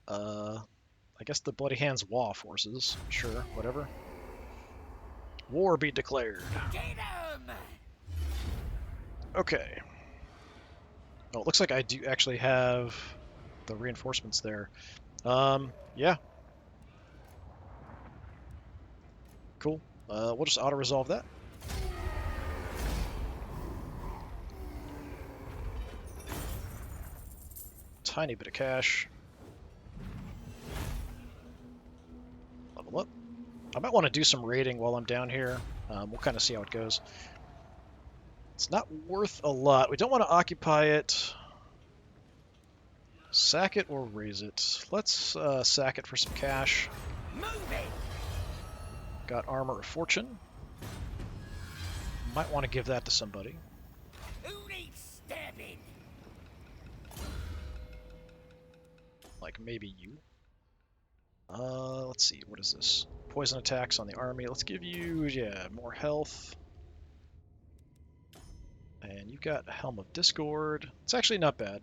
I guess the Bloody Hands Wa forces. Sure, whatever. War be declared. Get 'em. Okay. Oh, it looks like I do actually have the reinforcements there. Yeah. Cool. We'll just auto-resolve that. Tiny bit of cash. Level up. I might want to do some raiding while I'm down here. We'll kind of see how it goes. It's not worth a lot. We don't want to occupy it. Sack it or raise it. Let's sack it for some cash. Move it. Got Armor of Fortune. Might want to give that to somebody. Who needs stabbing? Like maybe you. Let's see, what is this? Poison attacks on the army. Let's give you, yeah, more health. And you've got Helm of Discord. It's actually not bad.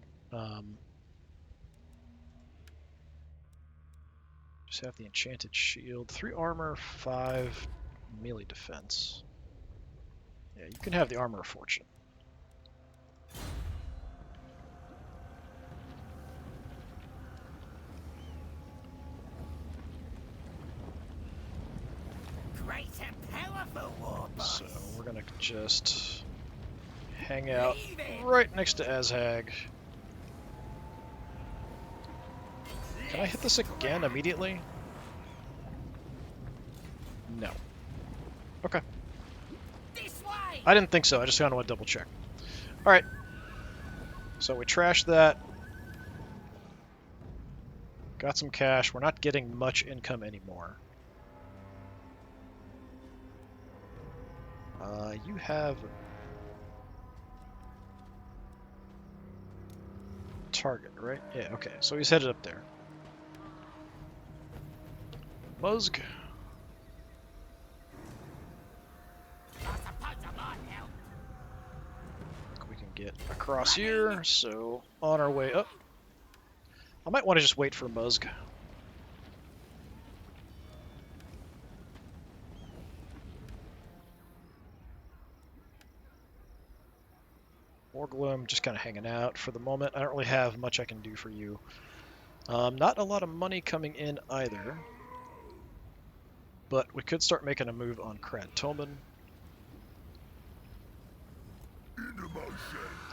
Just have the Enchanted Shield. 3 armor, 5 melee defense. Yeah, you can have the Armor of Fortune. Great and powerful war boss. So we're gonna just hang out right next to Azhag. Can I hit this again immediately? No. Okay. This way. I didn't think so. I just kind of want to double check. Alright. So we trashed that. Got some cash. We're not getting much income anymore. You have target, right? Yeah, okay. So he's headed up there. Muzzg. I suppose I might help. We can get across here, so on our way up. I might want to just wait for Muzzg. Morglum just kind of hanging out for the moment. I don't really have much I can do for you. Not a lot of money coming in either. But we could start making a move on Krad Toman. I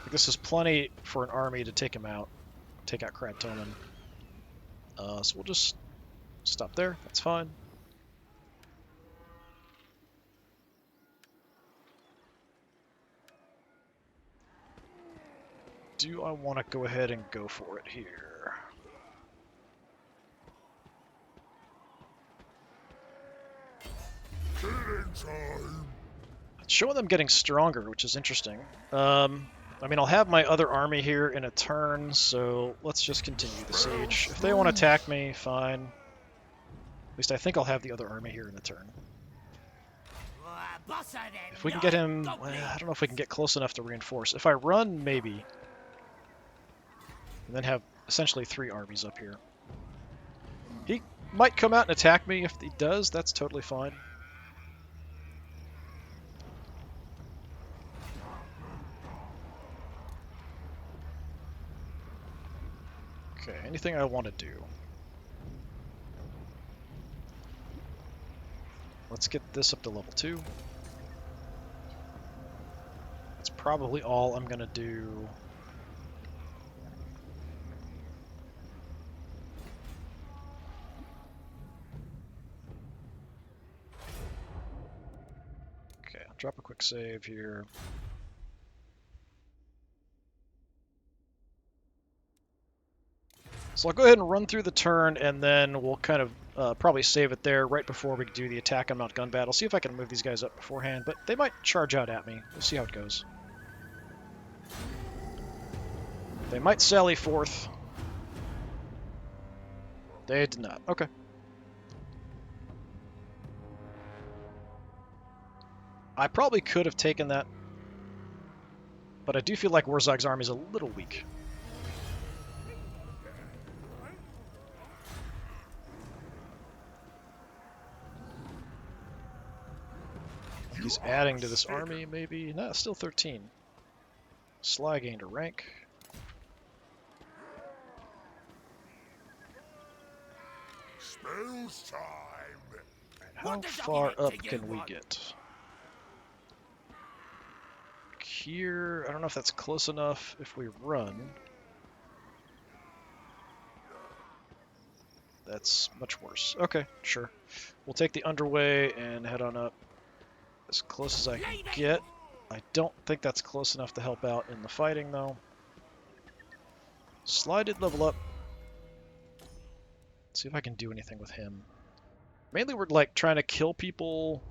think this is plenty for an army to take him out. Take out Krad Toman. So we'll just stop there. That's fine. Do I want to go ahead and go for it here? Killing time. It's showing them getting stronger, which is interesting. I mean, I'll have my other army here in a turn, so let's just continue the siege. If they want to attack me, fine. At least I think I'll have the other army here in a turn. If we can get him... Well, I don't know if we can get close enough to reinforce. If I run, maybe. And then have essentially 3 armies up here. He might come out and attack me. If he does, that's totally fine. Okay, anything I want to do. Let's get this up to level 2. That's probably all I'm going to do. Okay, I'll drop a quick save here. So I'll go ahead and run through the turn, and then we'll kind of probably save it there right before we do the attack on Mount Gun Battle. See if I can move these guys up beforehand, but they might charge out at me. We'll see how it goes. They might sally forth. They did not. Okay. I probably could have taken that, but I do feel like Wurrzag's army is a little weak. He's adding to this army, maybe? No, still 13. Sly gained a rank. Spells time. How far up can we get? Here, I don't know if that's close enough if we run. That's much worse. Okay, sure. We'll take the underway and head on up as close as I can get. I don't think that's close enough to help out in the fighting, though. Sly did level up. Let's see if I can do anything with him. Mainly we're like trying to kill people.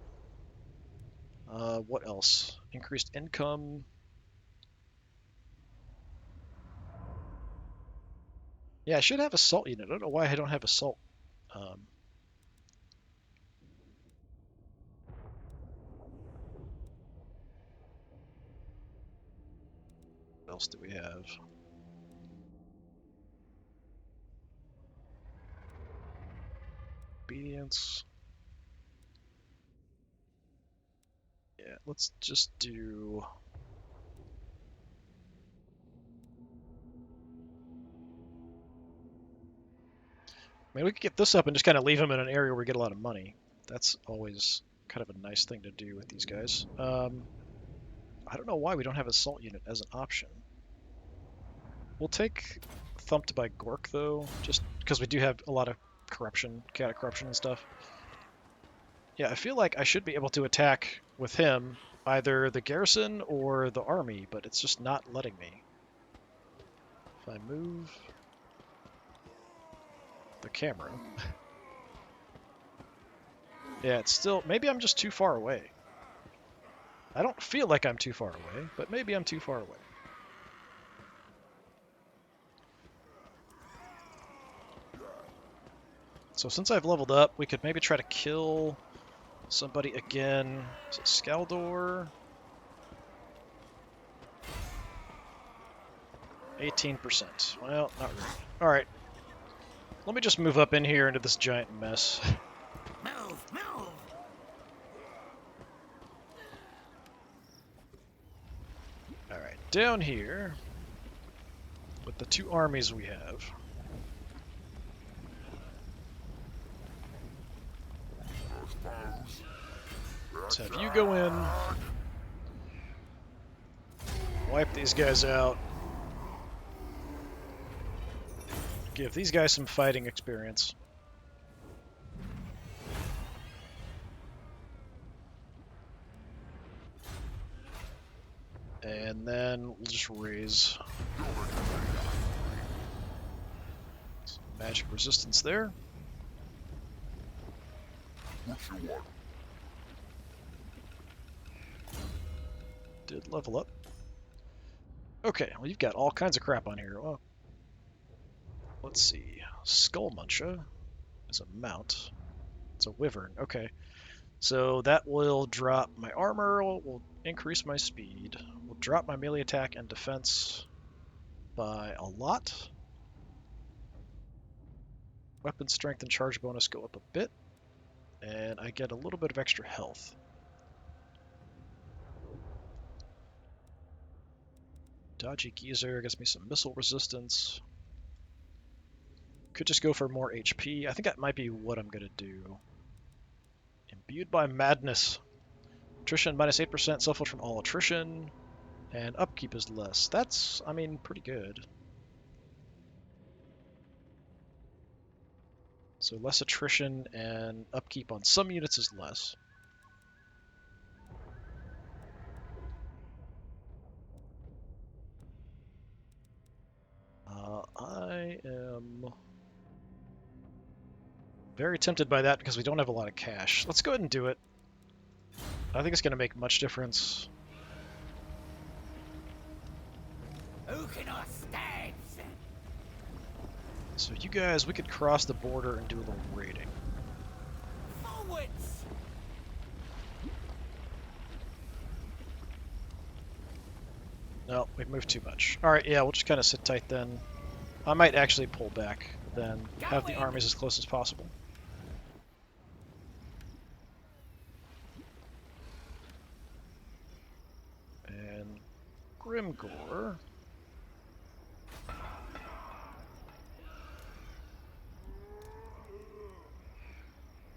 What else? Increased income. Yeah, I should have assault unit. I don't know why I don't have assault. Um, what else do we have? Obedience. Yeah, let's just do... I mean, we could get this up and just kind of leave them in an area where we get a lot of money. That's always kind of a nice thing to do with these guys. I don't know why we don't have assault unit as an option. We'll take Thumped by Gork, though, just because we do have a lot of corruption, chaotic corruption and stuff. Yeah, I feel like I should be able to attack with him either the garrison or the army, but it's just not letting me. If I move the camera... Yeah, it's still... Maybe I'm just too far away. I don't feel like I'm too far away, but maybe I'm too far away. So since I've leveled up, we could maybe try to kill somebody again. Is it Skaldor? 18%. Well, not really. Alright. Let me just move up in here into this giant mess. Move, move! Alright, down here, with the two armies we have. Let's have you go in, wipe these guys out, give these guys some fighting experience. And then we'll just raise some magic resistance there. What you want? Did level up. Okay, well, you've got all kinds of crap on here. Well, let's see. Skull Muncher is a mount. It's a wyvern. Okay. So that will drop my armor, will increase my speed, will drop my melee attack and defense by a lot. Weapon strength and charge bonus go up a bit, and I get a little bit of extra health. Dodgy Geezer gets me some missile resistance. Could just go for more HP. I think that might be what I'm going to do. Imbued by Madness. Attrition minus 8%, self-heal from all attrition, and upkeep is less. That's, I mean, pretty good. So less attrition and upkeep on some units is less. I am very tempted by that because we don't have a lot of cash. Let's go ahead and do it. I think it's going to make much difference. Who can I stand? So you guys, we could cross the border and do a little raiding. Forwards! No, we've moved too much. Alright, yeah, we'll just kind of sit tight then. I might actually pull back then, have the armies as close as possible. And Grimgor.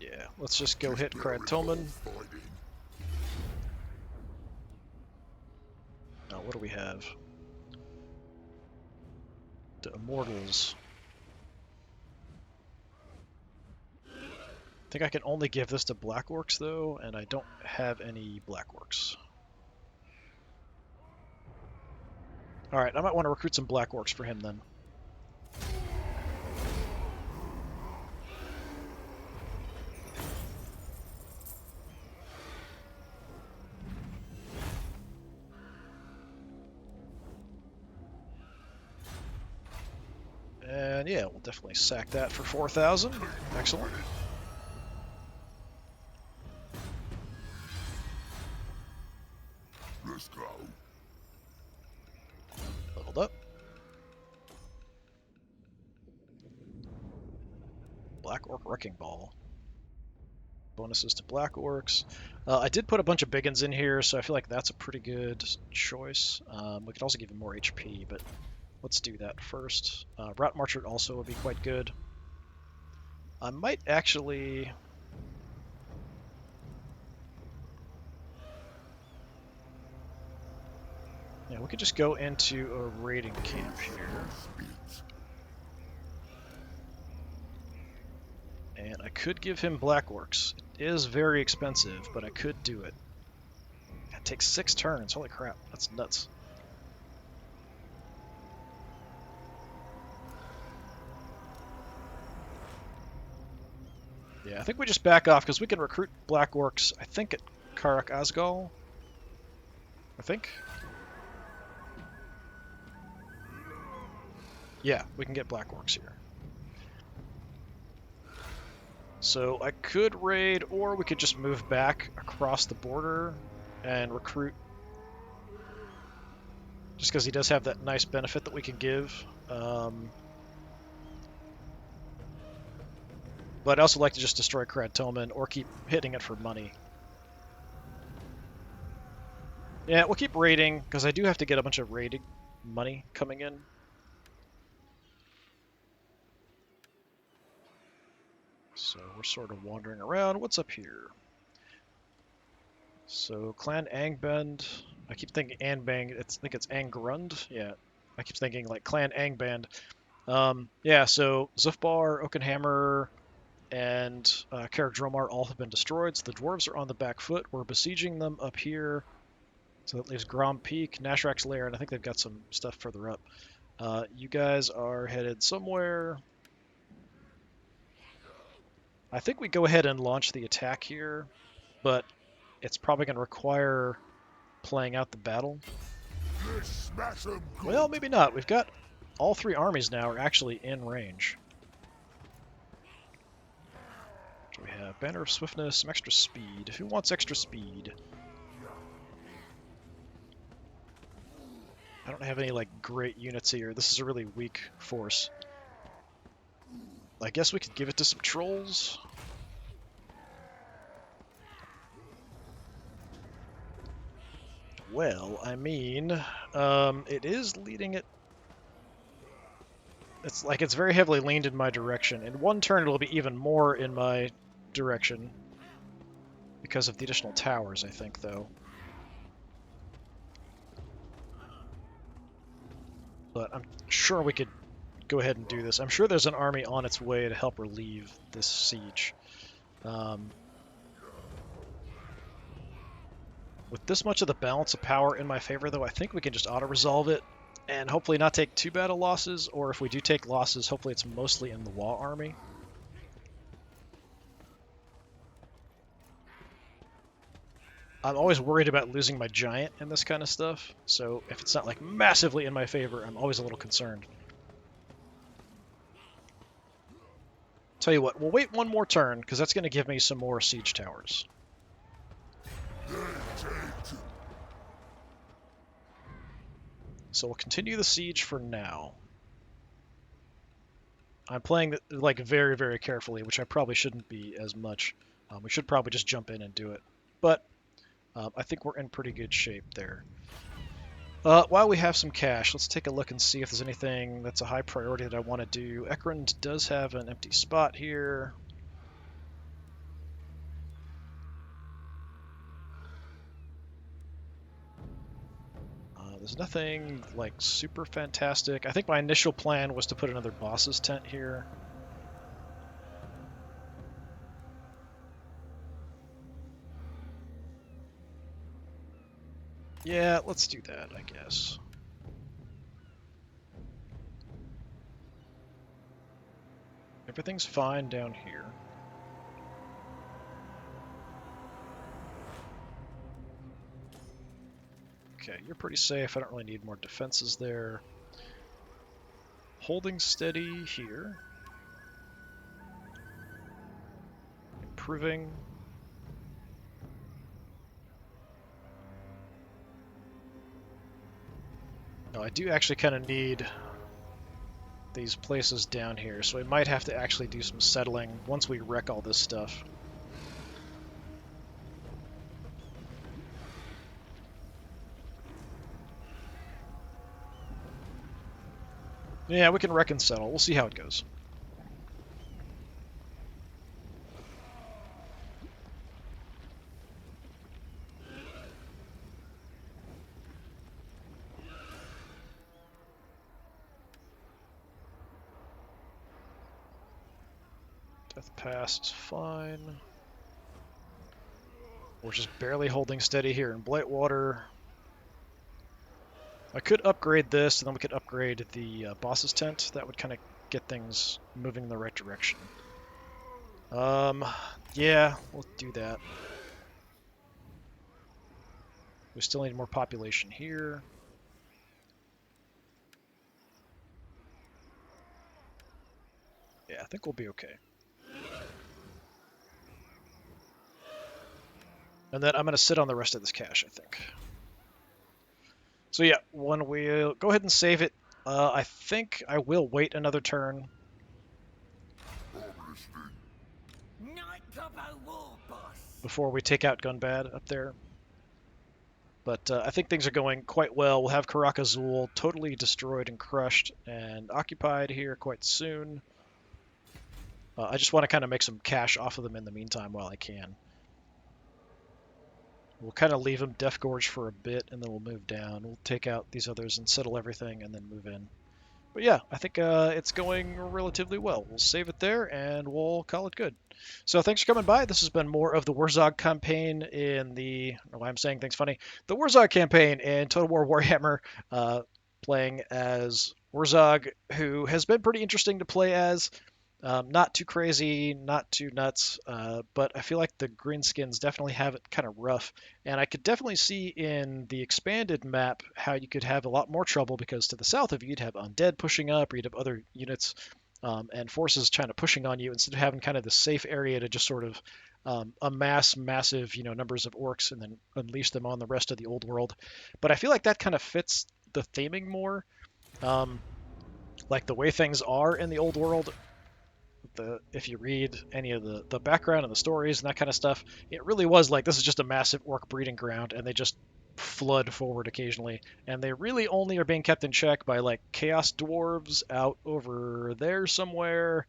Yeah, let's just go hit Kratoman. Now, what do we have? The Immortals. I think I can only give this to Black Orcs, though, and I don't have any Black Orcs. Alright, I might want to recruit some Black Orcs for him, then. And yeah, we'll definitely sack that for 4,000. Excellent. Let's go. Leveled up. Black Orc Wrecking Ball. Bonuses to Black Orcs. I did put a bunch of big ones in here, so I feel like that's a pretty good choice. We could also give him more HP, but let's do that first. Route Marcher also would be quite good. I might actually... Yeah, we could just go into a raiding camp here. And I could give him Black Orcs. It is very expensive, but I could do it. It takes 6 turns. Holy crap, that's nuts. Yeah, I think we just back off because we can recruit Black Orcs, I think, at Karak Azhag. I think. Yeah, we can get Black Orcs here. So I could raid, or we could just move back across the border and recruit. Just because he does have that nice benefit that we can give. But I'd also like to just destroy Krad Toman or keep hitting it for money. Yeah, we'll keep raiding, because I do have to get a bunch of raiding money coming in. So we're sort of wandering around. What's up here? So Clan Angband. I keep thinking Angband. I think it's Angrund. Yeah, I keep thinking like Clan Angband. Yeah, so Zufbar, Oakenhammer, and Karak Dromar all have been destroyed. So the dwarves are on the back foot. We're besieging them up here. So that leaves Grom Peak, Nashrak's Lair, and I think they've got some stuff further up. You guys are headed somewhere. I think we go ahead and launch the attack here, but it's probably going to require playing out the battle. Let's smash them good. Well, maybe not. We've got all 3 armies now are actually in range. So we have Banner of Swiftness, some extra speed. Who wants extra speed? I don't have any like great units here. This is a really weak force. I guess we could give it to some trolls. Well, I mean, it is leading it. It's like it's very heavily leaned in my direction. In one turn, it'll be even more in my direction because of the additional towers, I think, though. But I'm sure we could go ahead and do this. I'm sure there's an army on its way to help relieve this siege. With this much of the balance of power in my favor, though, I think we can just auto-resolve it and hopefully not take too bad of losses, or if we do take losses, hopefully it's mostly in the Wa army. I'm always worried about losing my giant in this kind of stuff, so if it's not like massively in my favor, I'm always a little concerned. Tell you what, we'll wait one more turn, because that's going to give me some more siege towers. So we'll continue the siege for now. I'm playing like very, very carefully, which I probably shouldn't be as much. We should probably just jump in and do it. But I think we're in pretty good shape there. While we have some cash, let's take a look and see if there's anything that's a high priority that I want to do. Ekrund does have an empty spot here. There's nothing like super fantastic. I think my initial plan was to put another boss's tent here. Yeah, let's do that, I guess. Everything's fine down here. Okay, you're pretty safe. I don't really need more defenses there. holding steady here. Improving. No, I do actually kind of need these places down here, so we might have to actually do some settling once we wreck all this stuff. Yeah, we can wreck and settle. We'll see how it goes. Death Pass is fine. We're just barely holding steady here in Blightwater. I could upgrade this, and then we could upgrade the boss's tent. That would kind of get things moving in the right direction. Yeah, we'll do that. We still need more population here. Yeah, I think we'll be okay. And then I'm going to sit on the rest of this cache, I think. So yeah, when we go ahead and save it, I think I will wait another turn. Night Gobbo War Boss. Before we take out Gunbad up there. But I think things are going quite well. We'll have Karak Azul totally destroyed and crushed and occupied here quite soon. I just want to kind of make some cash off of them in the meantime while I can. We'll kind of leave them Death Gorge for a bit, and then we'll move down. We'll take out these others and settle everything, and then move in. But yeah, I think it's going relatively well. We'll save it there, and we'll call it good. So thanks for coming by. This has been more of the Wurrzag campaign in the... I don't know why I'm saying things funny. The Wurrzag campaign in Total War Warhammer, playing as Wurrzag, who has been pretty interesting to play as. Not too crazy, not too nuts, but I feel like the greenskins definitely have it kind of rough. And I could definitely see in the expanded map how you could have a lot more trouble, because to the south of you, you'd have undead pushing up, or you'd have other units and forces kind of pushing on you, instead of having kind of the safe area to just sort of amass massive, numbers of orcs and then unleash them on the rest of the old world. But I feel like that kind of fits the theming more. Like the way things are in the old world, if you read any of the background and the stories and that kind of stuff, it really was like this is just a massive orc breeding ground, and they just flood forward occasionally, and they really only are being kept in check by like chaos dwarves out over there somewhere,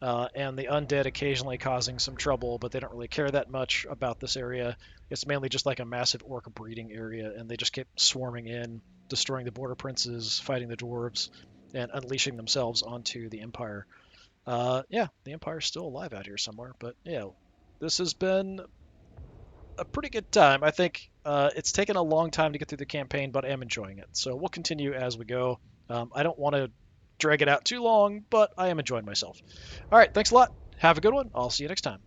and the undead occasionally causing some trouble, but they don't really care that much about this area. It's mainly just like a massive orc breeding area, and they just keep swarming in, destroying the border princes, fighting the dwarves, and unleashing themselves onto the empire. Yeah, the Empire's still alive out here somewhere, but yeah, this has been a pretty good time. I think it's taken a long time to get through the campaign, but I am enjoying it. So we'll continue as we go. I don't want to drag it out too long, but I am enjoying myself. All right, thanks a lot. Have a good one. I'll see you next time.